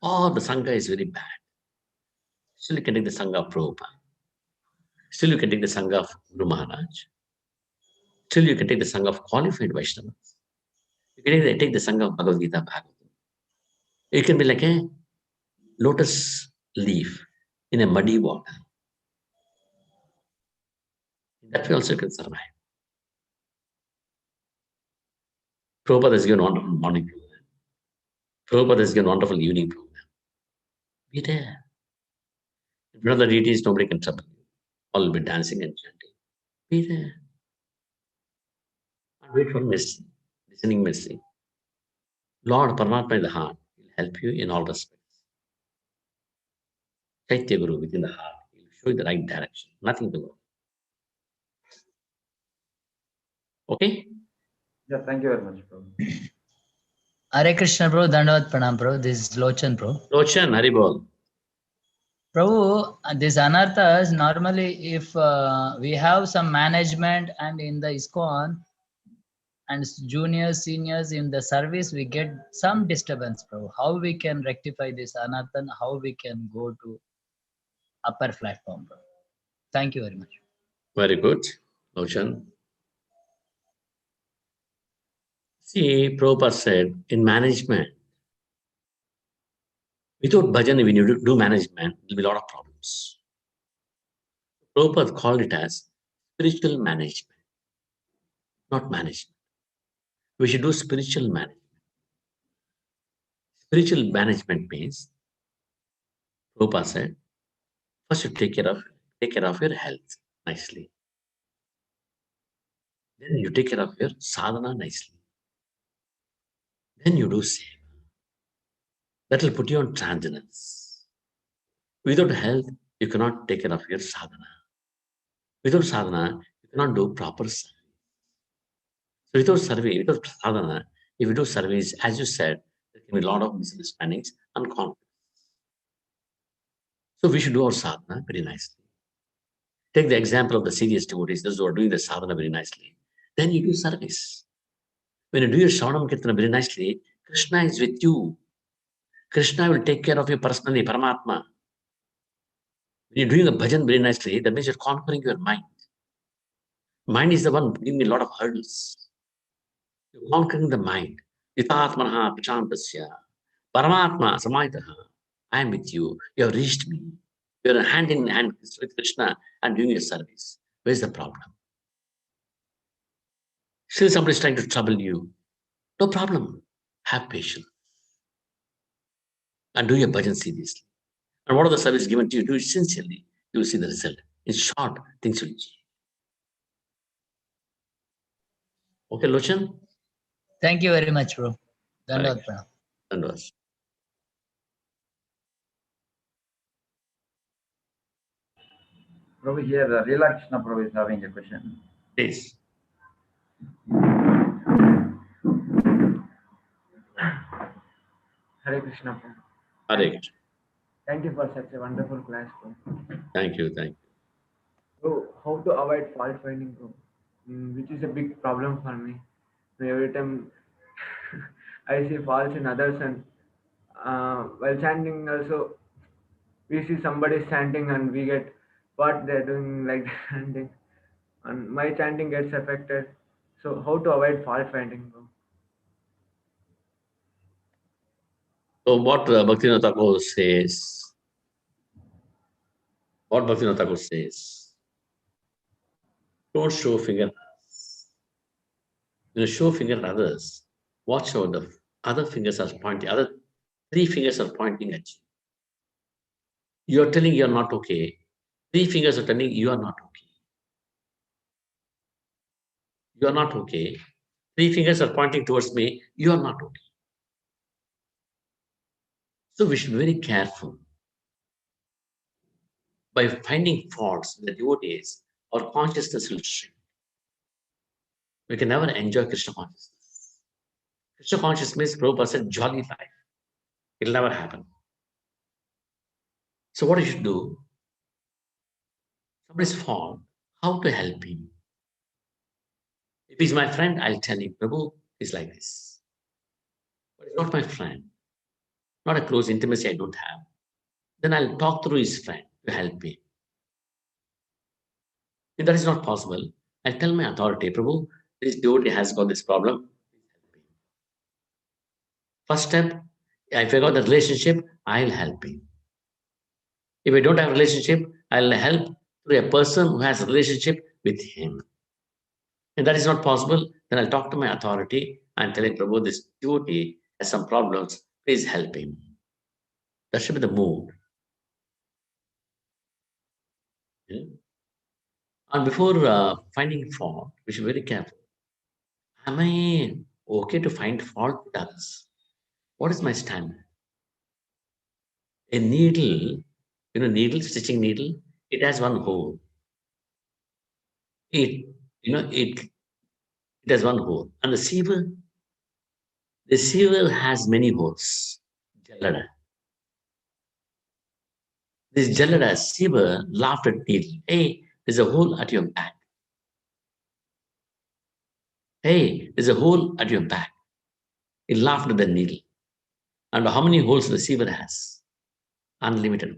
Or the Sangha is very bad. Still you can take the Sangha of Prabhupada. Still you can take the Sangha of Guru Maharaj. Still you can take the Sangha of qualified Vaishnavas. You can take the Sangha of Bhagavad Gita Bhagavatam. You can be like a lotus leaf in a muddy water. That way also you can survive. Prabhupada has given wonderful morning program. Prabhupada has given wonderful evening program. Be there. In front of the deities, nobody can trouble you. All will be dancing and chanting. Be there. And wait for mercy, listening mercy. Lord Paramatma in the heart will help you in all respects. Chaitya Guru within the heart will show you the right direction. Nothing to go. Okay? Yeah, thank you very much, Prabhu. Hare Krishna, bro. Dandavat Pranam, bro. This is Lochan, bro. Lochan, Haribol. Prabhu, this Anarthas, normally if we have some management and in the ISKCON and juniors, seniors in the service, we get some disturbance, Prabhu. How we can rectify this Anarthan? How we can go to upper platform, bro? Thank you very much. Very good, Lochan. See, Prabhupada said, in management, without bhajan, when you do management, there will be a lot of problems. Prabhupada called it as spiritual management, not management. We should do spiritual management. Spiritual management means, Prabhupada said, first you take care of your health nicely. Then you take care of your sadhana nicely. Then you do seva. That will put you on transcendence. Without health, you cannot take care of your sadhana. Without sadhana, you cannot do proper service. So without sadhana, if you do service, as you said, there can be a lot of misunderstandings and conflicts. So we should do our sadhana very nicely. Take the example of the serious devotees, those who are doing the sadhana very nicely. Then you do service. When you do your Shravanam Kirtana very nicely, Krishna is with you. Krishna will take care of you personally, Paramatma. When you're doing a bhajan very nicely, that means you're conquering your mind. Mind is the one giving me a lot of hurdles. You're conquering the mind. Itatmanaha prachantasya. Paramatma samaitaha. I am with you. You have reached me. You're hand in hand with Krishna and doing your service. Where's the problem? Still somebody is trying to trouble you. No problem. Have patience. And do your bhajan seriously. And what are the service given to you? Do it sincerely. You will see the result. In short, things will change. Okay, Lochan? Thank you very much, bro. Dandavat Pranam. Dandavat. Prabhu, here, Leela Krishna Prabhu is having a question. Please. Hare Krishna, Prabhu. Hare Krishna. Thank you for such a wonderful class, bro. Thank you, thank you. So, how to avoid fault finding, bro? Which is a big problem for me. Every time I see faults in others, and while chanting also, we see somebody chanting and we get what they're doing like chanting, and my chanting gets affected. So, how to avoid fault finding, bro? So what Bhaktivinoda Thakur says, don't show finger at others. When you show finger at others, watch out the other fingers are pointing, other three fingers are pointing at you. You are telling you are not okay. Three fingers are telling you are not okay. You are not okay. Three fingers are pointing towards me. You are not okay. So we should be very careful. By finding faults in the devotees, our consciousness will shrink. We can never enjoy Krishna consciousness. Krishna consciousness means Prabhupada said jolly life. It'll never happen. So what you should do? Somebody's fault, how to help him? If he's my friend, I'll tell him, Prabhu is like this. But he's not my friend, not a close intimacy I don't have. Then I'll talk through his friend to help him. If that is not possible, I'll tell my authority, Prabhu, this devotee has got this problem. First step, if I got the relationship, I'll help him. If I don't have a relationship, I'll help through a person who has a relationship with him. If that is not possible, then I'll talk to my authority and tell him, Prabhu, this devotee has some problems, please help him. That should be the mood. Yeah? And before finding fault, we should be very careful. Am I okay to find fault with others? What is my standard? A needle, needle, stitching needle, it has one hole. It has one hole. And the sieve has many holes. Jallada. This Jallada sieve laughed at needle. Hey, there's a hole at your back. Hey, there's a hole at your back. It laughed at the needle. And how many holes the sieve has? Unlimited.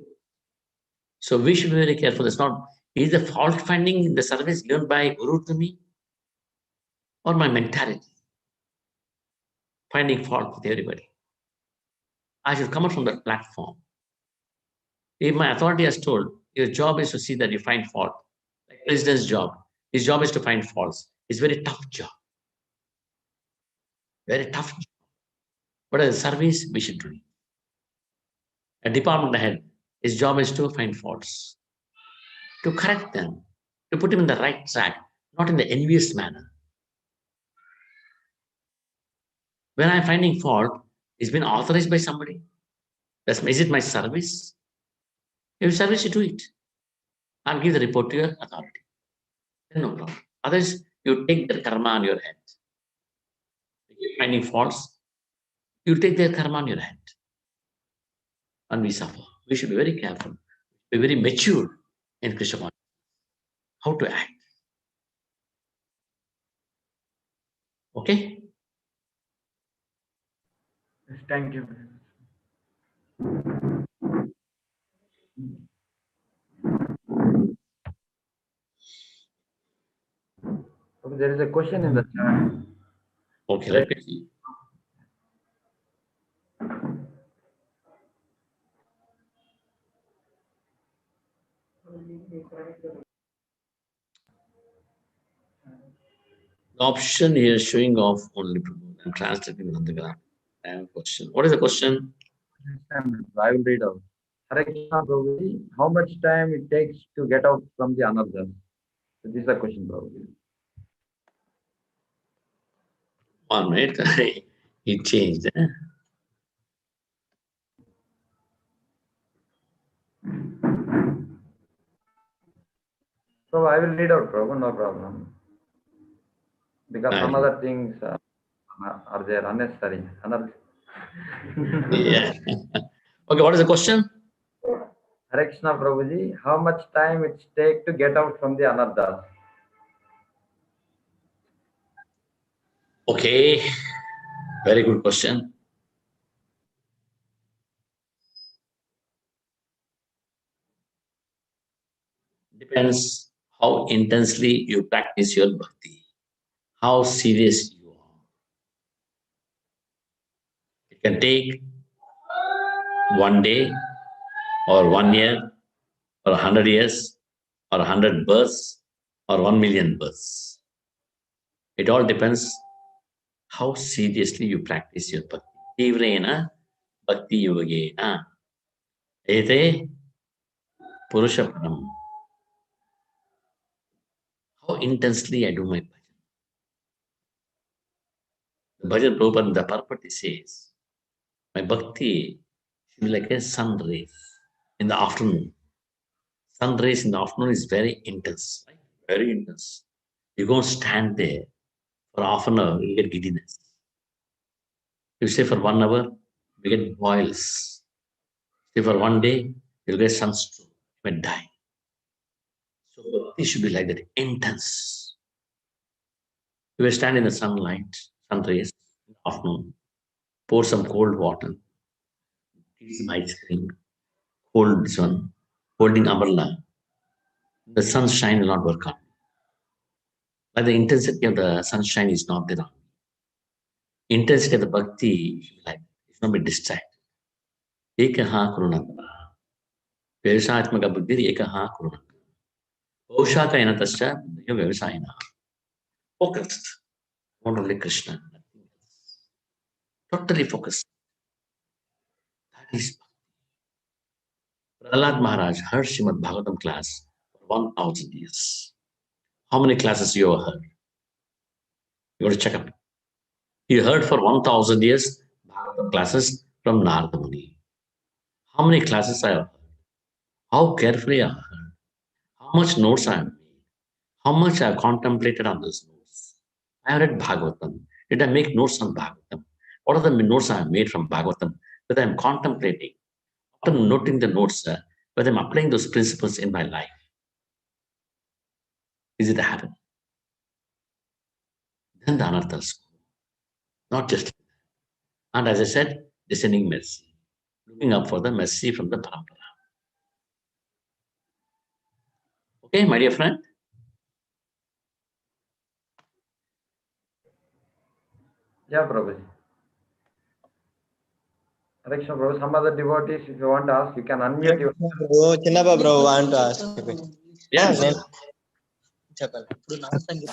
So we should be very careful. It's not, is the fault finding the service given by Guru to me? Or my mentality? Finding fault with everybody. I should come out from that platform. If my authority has told, your job is to see that you find fault. Like president's job. His job is to find faults. It's a very tough job. Very tough job. But as a service, we should do it. A department head, his job is to find faults, to correct them, to put him in the right track, not in the envious manner. When I'm finding fault, it's been authorized by somebody. Is it my service? If it's service, you do it. I'll give the report to your authority. Then no problem. Otherwise, you take their karma on your head. If you're finding faults, you take their karma on your head. And we suffer. We should be very careful, be very mature in Krishna consciousness. How to act. Okay? Yes, thank you. Okay, there is a question in the chat. Okay, let me see. The option here is showing off only Prabhu. I'm translating Nandagram. I have a question. What is the question? I will read out. Hare Krishna, Prabhuji, how much time it takes to get out from the Anarthas? So this is the question, Prabhuji. 1 minute. It changed. So I will read out, Prabhu, no problem. Because some other things are there unnecessary. Yeah. Okay, what is the question? Hare Krishna, Prabhuji, how much time it takes to get out from the Anarthas? Okay, very good question. Depends how intensely you practice your bhakti, how serious you are. It can take 1 day or 1 year or 100 years or 100 births or 1 million births. It all depends how seriously you practice your bhakti. Tivrena bhakti yogena ete purushapanam. How intensely I do my bhajan. The bhajan Prabhupada, the purport says, my bhakti should be like a sun rays in the afternoon. Sun rays in the afternoon is very intense, right? Very intense. You go and stand there for half an hour, you get giddiness. You stay for 1 hour, you get boils. Stay for 1 day, You'll get sunstroke, you may die. So bhakti should be like that, intense. You will stand in the sunlight, sun rays, in the afternoon, pour some cold water, eat some ice cream, hold this one, holding umbrella. The sunshine will not work on. But the intensity of the sunshine is not there. Intensity of the bhakti should be like it's not be distracted. Ekaha kurunatma. Vyavasayatmaka bhakti ekaha kurunatma. Oshaka Anarthascha Vyavasayana. Focused. Not only Krishna, nothing else. Totally focused. That is Prahlad Maharaj heard Srimad Bhagavatam class for 1000 years. How many classes you have heard? You got to check up. He heard for 1000 years Bhagavatam classes from Narada Muni. How many classes I have heard? How carefully I have heard? How much notes I have made? How much I have contemplated on those notes? I have read Bhagavatam. Did I make notes on Bhagavatam? What are the notes I have made from Bhagavatam that I am contemplating? After noting the notes, whether I'm applying those principles in my life. Is it a habit? Then the Anarthas go. Not just like that. And as I said, descending mercy. Looking up for the mercy from the Parampara. Okay, my dear friend? Yeah, Prabhu. Krishna Prabhu, some other devotees, if you want to ask, you can unmute your. Chinnappa Prabhu want to ask a bit. Yes.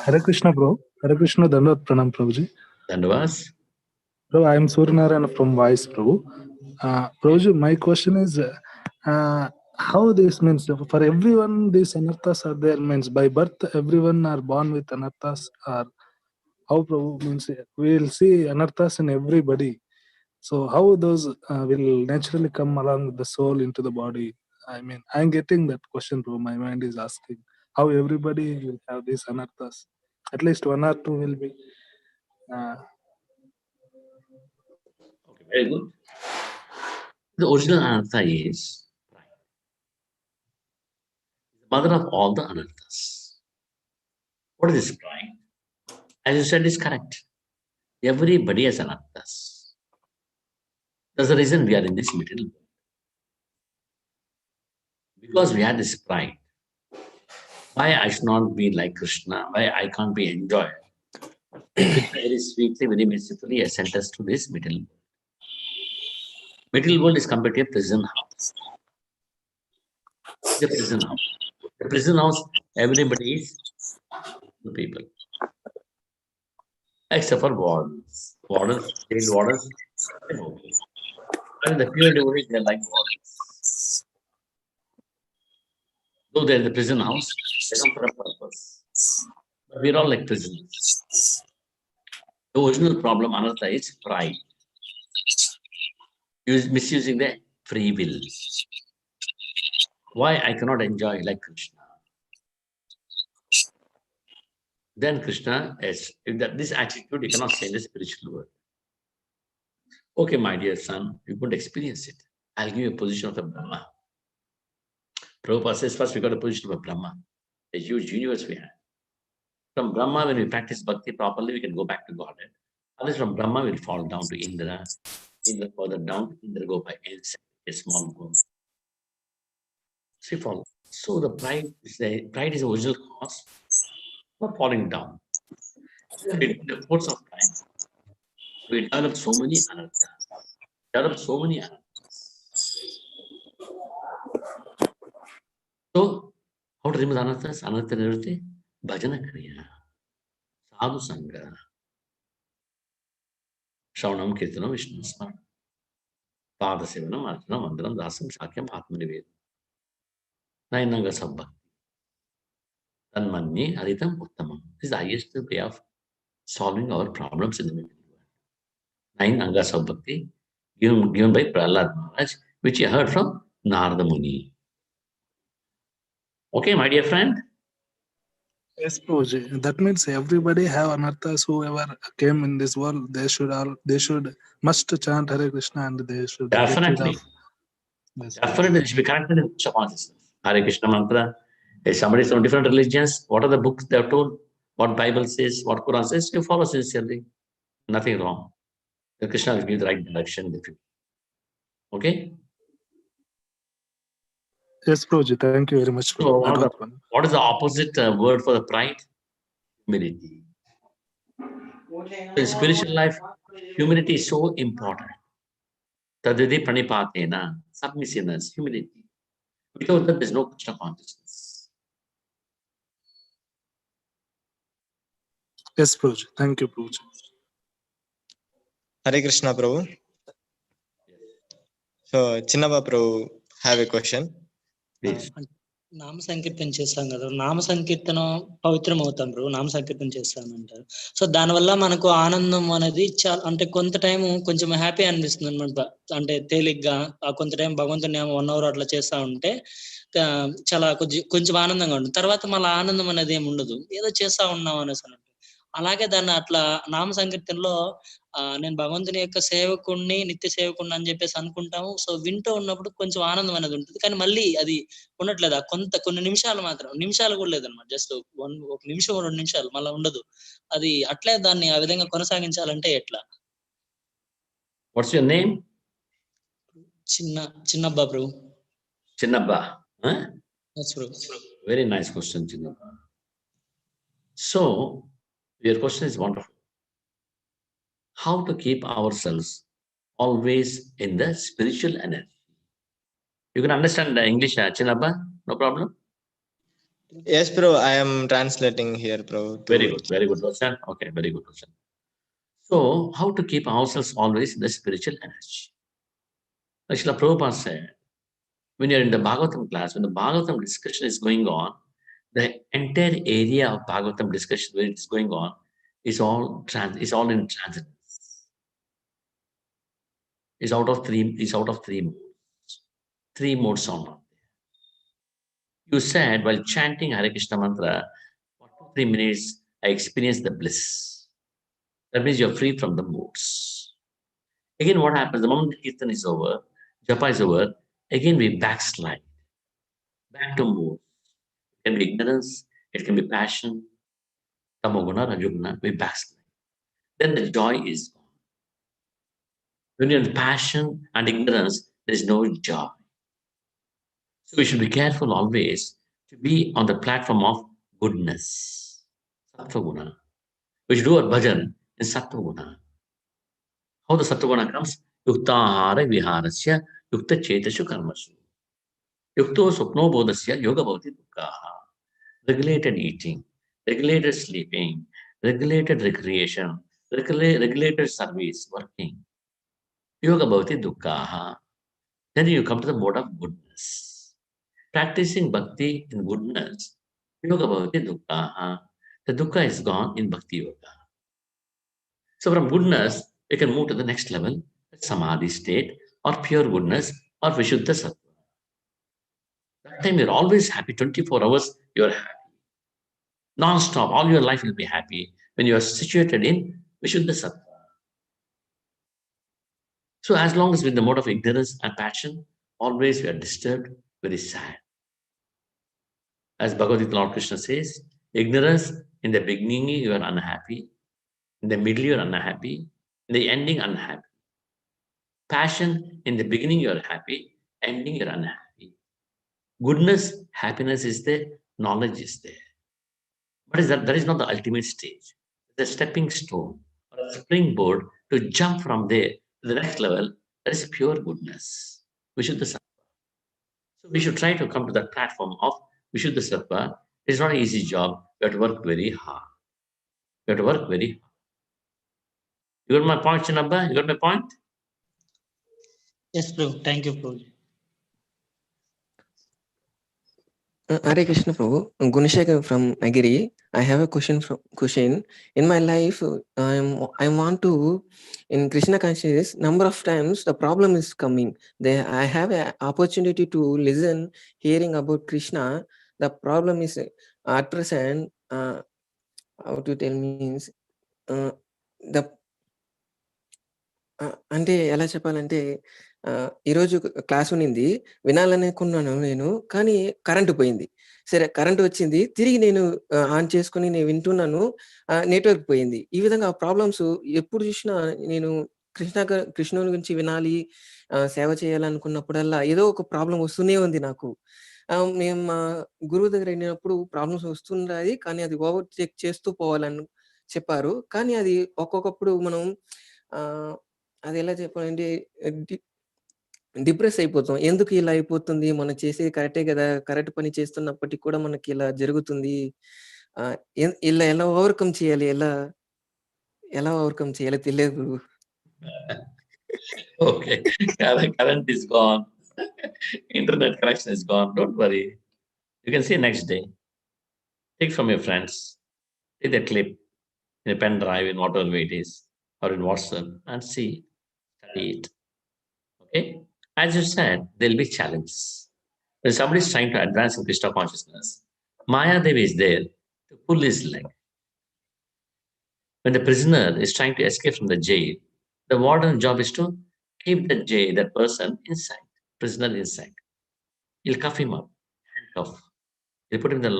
Hare Krishna, bro. Hare Krishna, Dandavat Pranam, Prabhuji. Dandavas. Bro, I am Suryanarayan from Vice, Prabhu. Prabhuji, my question is, how this means, for everyone, these anarthas are there, means by birth, everyone are born with anarthas, or how, Prabhu, means we will see anarthas in everybody. So how those will naturally come along with the soul into the body? I mean, I'm getting that question, Prabhu. My mind is asking how everybody will have these anarthas. At least one or two will be. Okay, very good. The original Anartha is pride. The mother of all the Anarthas. What is this pride? As you said, is correct. Everybody has Anarthas. That's the reason we are in this material world. Because we have this pride. Why I should not be like Krishna? Why I can't be enjoyed? Krishna very sweetly, very mercifully has sent us to this material world. Material world is compared to a prison house. The prison house. The prison house, everybody is the people. Except for wardens. Wardens, jail wardens, they're okay. And the pure devotees, they're like wardens. Though they're in the prison house, they come for a purpose. But we're all like prisoners. The original problem, Anartha, is pride. Misusing the free will. Why I cannot enjoy like Krishna? Then Krishna, yes, if this attitude you cannot say in the spiritual world. Okay, my dear son, you could experience it. I'll give you a position of a Brahma. Prabhupada says first we got a position of a Brahma, a huge universe we have. From Brahma, when we practice bhakti properly, we can go back to Godhead. Otherwise, from Brahma, we'll fall down to Indra. Indra further down, Indra go by insect, a small moon. See, follow. So the pride is the original cause for falling down. The force of pride. We develop so many anarthas. So, how to remove anarthas? Anartha nirvati, bhajana kriya, sadhu sangha, shravanam kirtanam vishnu smaranam, pada sevanam archanam mandaram dasam shakyam atmanivedam. Nainanga sabbha. Tanmanye aritam uttamam. This is the highest way of solving our problems in the material world. 9 angas of bhakti given by Prahlad Maharaj, which you heard from Narada Muni. Okay, my dear friend? Yes, Prabhuji. That means everybody have anarthas. Whoever came in this world, they should must chant Hare Krishna and they should get rid Definitely. of. Yes, Definitely, it should be connected in Krishna consciousness. Hare Krishna mantra. If somebody is from different religions, what are the books they are told? What Bible says, what Quran says, you follow sincerely. Nothing wrong. Then Krishna will give the right direction. Okay? yes, Prabhuji. Thank you very much. So, I got one. what is the opposite word for the pride? Humility. In spiritual life, humility is so important. Tadvidi pranipatena, submissiveness, humility. Without that, there's no Krishna consciousness. Yes, Prabhuji. Thank you, Prabhuji. Hare Krishna, Prabhu. So, Chinnaba Prabhu have a question. Please. నామ సంకీర్తన చేస్తాం కదా, నామ సంకీర్తనం పవిత్రం అవుతాం bro, నామ సంకీర్తన చేస్తామంటారు. So దానివల్ల మనకు ఆనందం అనేది చాలా, అంటే కొంత టైం కొంచెం హ్యాపీ అనిపిస్తుంది అనమాట. అంటే తేలిగ్గా కొంత టైం భగవంతుని 1 hour అట్లా చేస్తా ఉంటే చాలా కొంచెం ఆనందంగా ఉంటుంది. తర్వాత మళ్ళీ ఆనందం అనేది ఏమి ఉండదు, ఏదో చేస్తా ఉన్నాం అనేసి అన్నట్టు. అలాగే దాన్ని అట్లా నామ సంకీర్తనలో నేను భగవంతుని యొక్క సేవకుణ్ణి, నిత్య సేవకుణ్ణి అని చెప్పేసి అనుకుంటాము. సో వింటూ ఉన్నప్పుడు కొంచెం ఆనందం అనేది ఉంటుంది, కానీ మళ్ళీ అది ఉండట్లేదు. కొన్ని నిమిషాలు మాత్రం, నిమిషాలు కూడా లేదన్నమాట, జస్ట్ 1 నిమిషం 2 నిమిషాలు, మళ్ళీ ఉండదు. అది అట్లే దాన్ని ఆ విధంగా కొనసాగించాలంటే ఎట్లా? What's your name? Chinnabba bro. Chinnabba. Huh? Yes, bro. Very nice question, Chinnabba. So, your question is wonderful. How to keep ourselves always in the spiritual energy? You can understand the English, Chinnabba? No problem? Yes, bro. I am translating here, bro. Very good, Roshan. Okay, very good, Roshan. So, how to keep ourselves always in the spiritual energy? Srila Prabhupada said, when you're in the Bhagavatam class, when the Bhagavatam discussion is going on, the entire area of Bhagavatam discussion where it's going on is all in transcendence. Is out of three modes. 3 modes are not there. You said while chanting Hare Krishna mantra, for 2-3 minutes, I experienced the bliss. That means you're free from the modes. Again, what happens? The moment the Kirtan is over, Japa is over, again we backslide. Back to modes. It can be ignorance, it can be passion, tamoguna, rajoguna, we backslide. Then the joy is gone. When you're in passion and ignorance, there is no joy. So we should be careful always to be on the platform of goodness, sattva-guna. We should do our bhajan in sattva-guna. How the sattva-guna comes? Yukta ahara viharasya, yukta chetashu karmashu. Yukto supno bodhasya yoga bhavati dukkaha. Regulated eating, regulated sleeping, regulated recreation, regulated service, working. Yoga bhavati dukkaha. Then you come to the mode of goodness. Practicing bhakti in goodness, yoga bhavati dukkha. The dukkha is gone in bhakti yoga. So from goodness, we can move to the next level, samadhi state, or pure goodness, or vishuddha sattva. That time you're always happy, 24 hours, you're happy. Non-stop, all your life will be happy when you are situated in vishuddha sattva. So as long as we're in the mode of ignorance and passion, always we are disturbed, very sad. As Bhagavad Gita, Lord Krishna says, ignorance, in the beginning you are unhappy, in the middle you are unhappy, in the ending unhappy. Passion, in the beginning you are happy, ending you are unhappy. Goodness, happiness is there, knowledge is there. But that is not the ultimate stage. It's a stepping stone or a springboard to jump from there to the next level. That is pure goodness, Vishuddha Sattva. So we should try to come to that platform of Vishuddha Sattva. It's not an easy job. You have to work very hard. You have to work very hard. You got my point, Chinnabba? You got my point? Yes, bro. Thank you, bro. Hare Krishna Prabhu, Gunashekar from Agiri. I have a question. In my life, I want to, in Krishna Consciousness, number of times the problem is coming. I have an opportunity to listen, hearing about Krishna. The problem is at present, how to tell means, the అంటే ఎలా చెప్పాలంటే ఈరోజు class ఉన్నింది, వినాలనుకున్నాను నేను, కానీ current పోయింది. సరే, current వచ్చింది, తిరిగి నేను ఆన్ చేసుకొని నేను వింటున్నాను, నెట్వర్క్ పోయింది. ఈ విధంగా ప్రాబ్లమ్స్ ఎప్పుడు చూసినా నేను కృష్ణుని గురించి వినాలి, సేవ చేయాలనుకున్నప్పుడల్లా ఏదో ఒక ప్రాబ్లం వస్తూనే ఉంది నాకు. మేము మా గురువు దగ్గర వెళ్ళినప్పుడు ప్రాబ్లమ్స్ వస్తున్నాయి, కానీ అది ఓవర్‌టేక్ చేస్తూ పోవాలని చెప్పారు. కానీ అది ఒక్కొక్కప్పుడు మనం అది ఎలా చెప్పాలంటే డిప్రెస్ అయిపోతాం. ఎందుకు ఇలా అయిపోతుంది? మనం చేసేది కరెక్టే గదా! కరెక్ట్ పని చేస్తున్నప్పటికి కూడా మనకి ఇలా జరుగుతుంది. ఆహ్, ఇలా ఎలా ఓవర్‌కమ్ చేయాలి? ఎలా ఓవర్‌కమ్ చేయాలో తెలియదు. Okay. Current is gone. Internet connection is gone. Don't worry. You can see next day. Take from your friends. Take the clip in a pen drive, in whatever way it is, or in WhatsApp, and see, study it. Okay? As you said, there'll be challenges. When somebody is trying to advance in Krishna consciousness, Maya Devi is there to pull his leg. When the prisoner is trying to escape from the jail, the warden's job is to keep that person inside, prisoner inside. He'll cuff him up, handcuff. He'll put him in the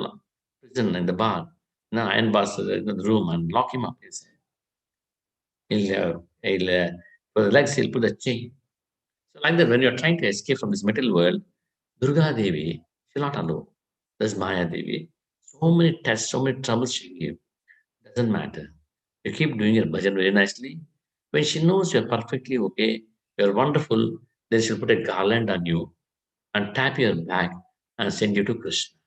prison, in the bar, in the iron bars, in the room, and lock him up inside. For the legs, he'll put the chain. So like that, when you're trying to escape from this material world, Durga Devi, she'll not allow. There's Maya Devi. So many tests, so many troubles she'll give. Doesn't matter. You keep doing your bhajan very nicely. When she knows you're perfectly okay, you're wonderful, then she'll put a garland on you and tap your back and send you to Krishna.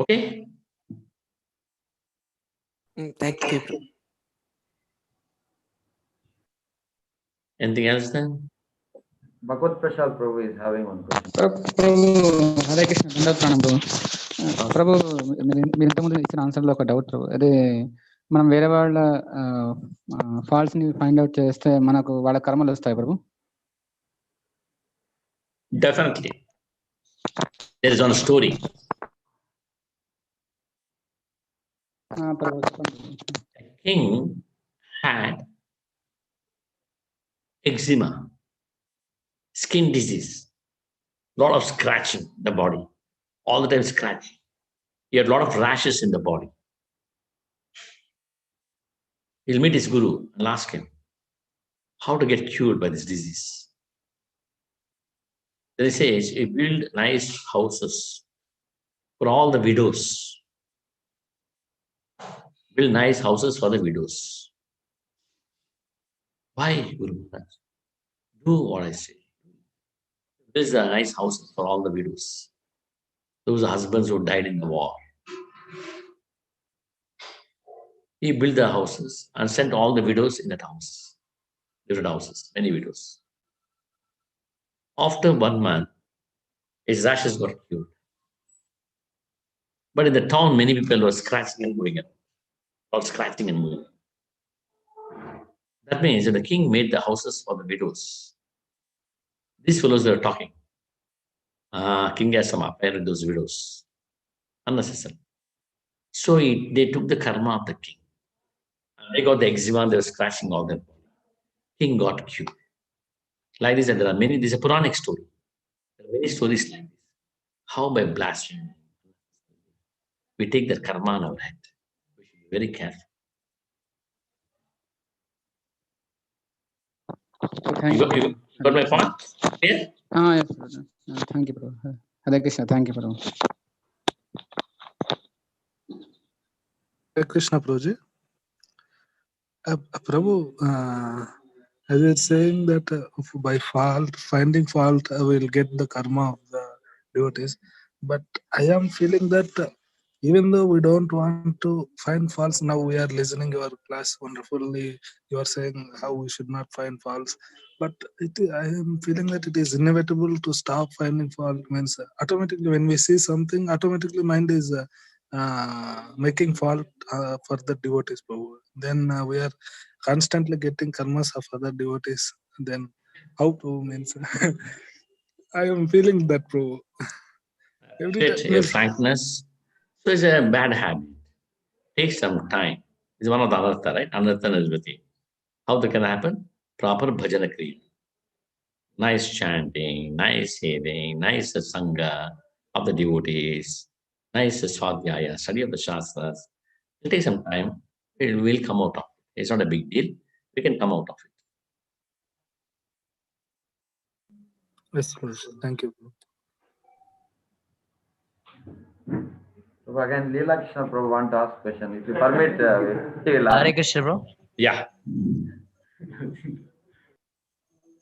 Okay? Thank you, bro. Anything else then? Bhagavad Prashad Prabhu is having one question. ప్రభు హరే కృష్ణ దండోత్సవం ప్రభు. ప్రభు మీరు ఇంతకుముందు ఇచ్చిన ఆన్సర్లో ఒక doubt ప్రభు. అదే మనం వేరే వాళ్ళ faults ని find out చేస్తే మనకు వాళ్ళ కర్మలు వస్తాయి ప్రభు? Definitely. There is one story. Prabhu A king had eczema, skin disease, lot of scratching the body, all the time scratching. He had a lot of rashes in the body. He'll meet his guru and ask him how to get cured by this disease. Then he says, you build nice houses for all the widows. Build nice houses for the widows. Why, Guru Maharaj? Do what I say. Build the nice houses for all the widows. Those husbands who died in the war. He built the houses and sent all the widows in that house. Different houses, many widows. After 1 month, his rashes got cured. But in the town, many people were scratching and moving up. All scratching and moving. That means that the king made the houses for the widows. These fellows were talking. King has some affair with those widows. Unnecessary. So they took the karma of the king. And they got the eczema, they were scratching all them. King got cured. Like this, and there are many, this is a Puranic story. There are many stories like this. How by blasphemy we take that karma on our head. We should be very careful. You got my point? Clear? Yes, brother. Thank you, bro. Hare Krishna. Thank you, bro. Hare Krishna, Prabhuji. Prabhu, as you're saying that by finding fault, I will get the karma of the devotees. But I am feeling that even though we don't want to find faults, now we are listening your class wonderfully. You are saying how we should not find faults. But I am feeling that it is inevitable to stop finding fault. Means automatically when we see something, automatically mind is making fault for the devotees. Then we are constantly getting karmas of other devotees. Then how to means I am feeling that, Prabhu. Your frankness. So it's a bad habit. Take some time is one of the Anartha, right? Anartha and Revati. How that can happen? Proper bhajana kriya. Nice chanting, nice hearing, nice sangha of the devotees, nice swadhyaya, study of the shastras. It'll take some time. It will come out of it. It's not a big deal. We can come out of it. Yes, Prabhu. Thank you. So again, Leela Krishna Prabhu want to ask question. If you permit, he will Hare ask. Krishna, bro. Yeah.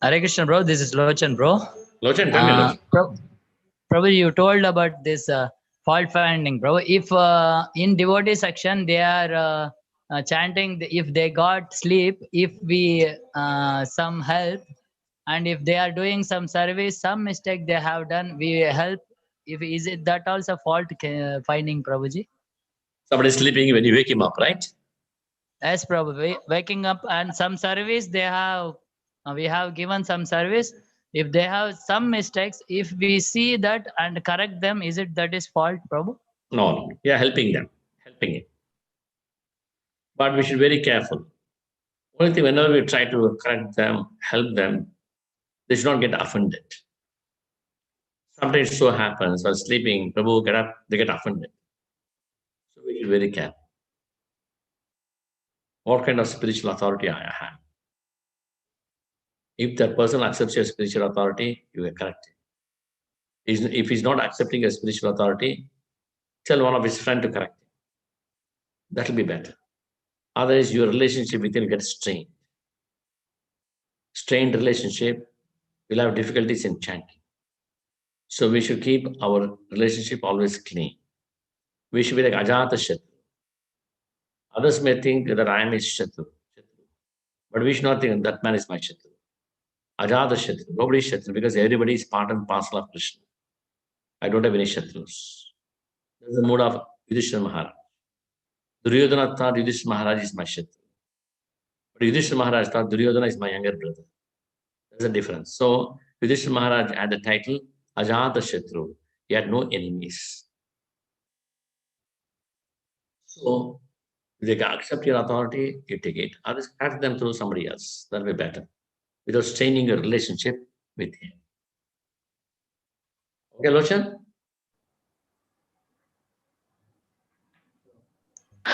Hare Krishna, bro. This is Lochan, bro. Lochan, tell me, Lochan. Prabhu, you told about this fault finding, bro. If in devotee section they are chanting, if they got sleep, if we some help, and if they are doing some service, some mistake they have done, we help. If is it that also fault finding, Prabhuji? Somebody is sleeping when you wake him up, right? Yes, probably waking up and some service they have. We have given some service. If they have some mistakes, if we see that and correct them, is it that is fault, Prabhu? No. Yeah, helping them. Helping it. But we should be very careful. Only thing, whenever we try to correct them, help them, they should not get offended. Sometimes it so happens while sleeping, Prabhu get up, they get offended. So we should be very careful. What kind of spiritual authority I have? If that person accepts your spiritual authority, you are correct. If he's not accepting your spiritual authority, tell one of his friends to correct him. That will be better. Otherwise, your relationship with him gets strained. Strained relationship will have difficulties in chanting. So we should keep our relationship always clean. We should be like Ajata Shatru. Others may think that I am his Shatru. But we should not think that man is my Shatru. Ajata Shatru. Nobody is Shatru because everybody is part and parcel of Krishna. I don't have any Shatrus. That's the mood of Yudhishthira Maharaj. Duryodhana thought Yudhishthira Maharaj is my Shatru. But Yudhishthira Maharaj thought Duryodhana is my younger brother. There's a difference. So Yudhishthira Maharaj had the title Ajata Shatru. He had no enemies. So if they accept your authority, you take it. Others cut them through somebody else. That'll be better. Without straining your relationship with him. Okay, Lochan?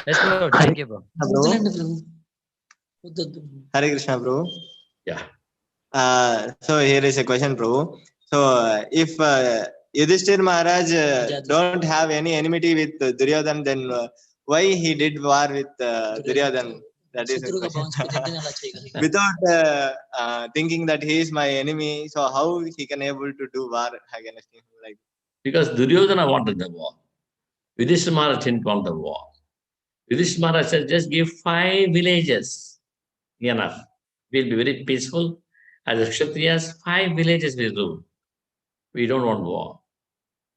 Yes, bro. Thank you, bro. Hare Krishna, bro. Yeah. So here is a question, bro. So if Yudhishthir Maharaj don't have any enmity with Duryodhan, then why he did war with Duryodhan? That is a question. Without thinking that he is my enemy, so how he can able to do war against him? Like, because Duryodhana wanted the war. Yudhishthira Maharaj didn't want the war. Yudhishthira Maharaj said, just give 5 villages. Enough. We'll be very peaceful. As a Kshatriyas, 5 villages will rule. We don't want war.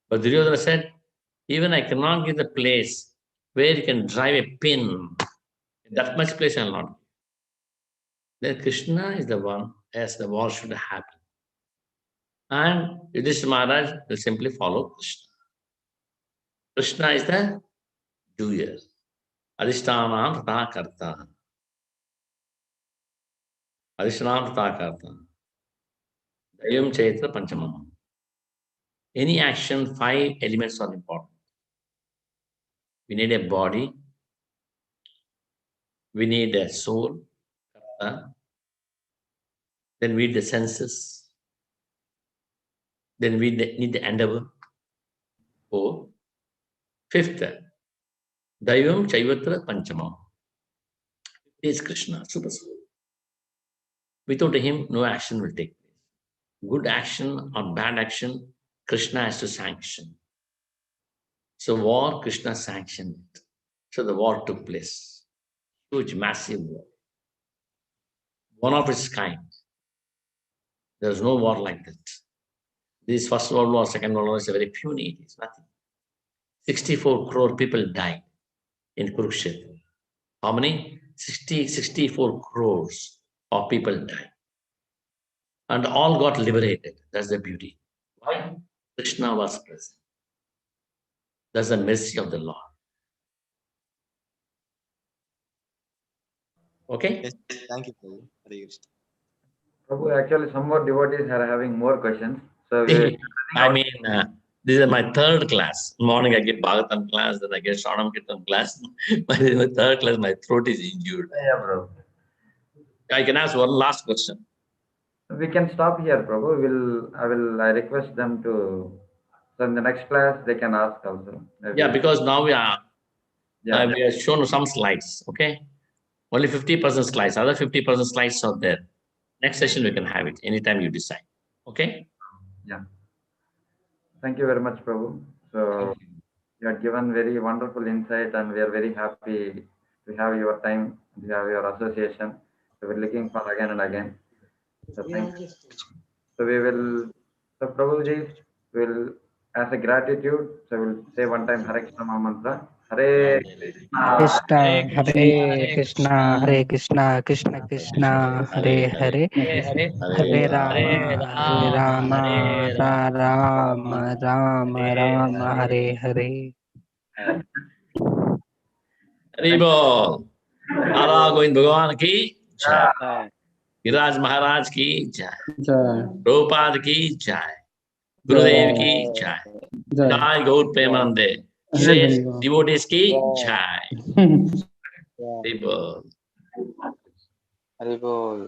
But Duryodhana said, even I cannot give the place where you can drive a pin. That much place I will not give. Then Krishna is the one, as the war should happen. And Yudhishthira Maharaj will simply follow Krishna. Krishna is the doer. Adhishtanam tata karta. Adhishtanam tata karta. Dayam chaitra panchamam. Any action, 5 elements are important. We need a body. We need a soul. Then we need the senses. Then we need the endeavor. 4. 5th, Daivam Chaivatra Panchamam. Is Krishna, Super Soul. Without him, no action will take place. Good action or bad action, Krishna has to sanction. So war, Krishna sanctioned it. So the war took place. Huge, massive war. One of its kind. There is no war like that. This First World War, Second World War is a very puny, it is nothing. 64 crore people died in Kurukshetra. How many? 64 crores of people died. And all got liberated. That's the beauty. Why? Krishna was present. That's the mercy of the Lord. Okay? Yes, thank you, Prabhu. Hare Krishna. Prabhu, actually, some more devotees are having more questions. So we I mean, this is my third class. Morning I get Bhagavatam class, then I get Shravanam Kirtan class. But in my third class, my throat is injured. Yeah, Prabhu. I can ask one last question. We can stop here, Prabhu. I request them to. So in the next class, they can ask also. Maybe. Yeah, because now we are Yeah. we have shown some slides. Okay, only 50% slides. Other 50% slides are there. Next session we can have it anytime you decide. Okay. Yeah. Thank you very much, Prabhu. So you have given very wonderful insight, and we are very happy to have your time, to have your association. So we're looking for again and again. So thank you. So we will. So Prabhuji will, as a gratitude, so we'll say one time Hare Krishna Mantra. Hare Krishna, Hare Krishna, Hare Krishna, Krishna Krishna, Hare Hare, Hare Rama, Rama Rama, Hare Hare. Haribo. Radha Govind Bhagavan ki jai. Viraj Maharaj ki jai. Prabhupada ki jai. Gurudev ki jai. Jai Gaur Premanande. Shreyas devotees ki jai. Haribo. Hare Bol.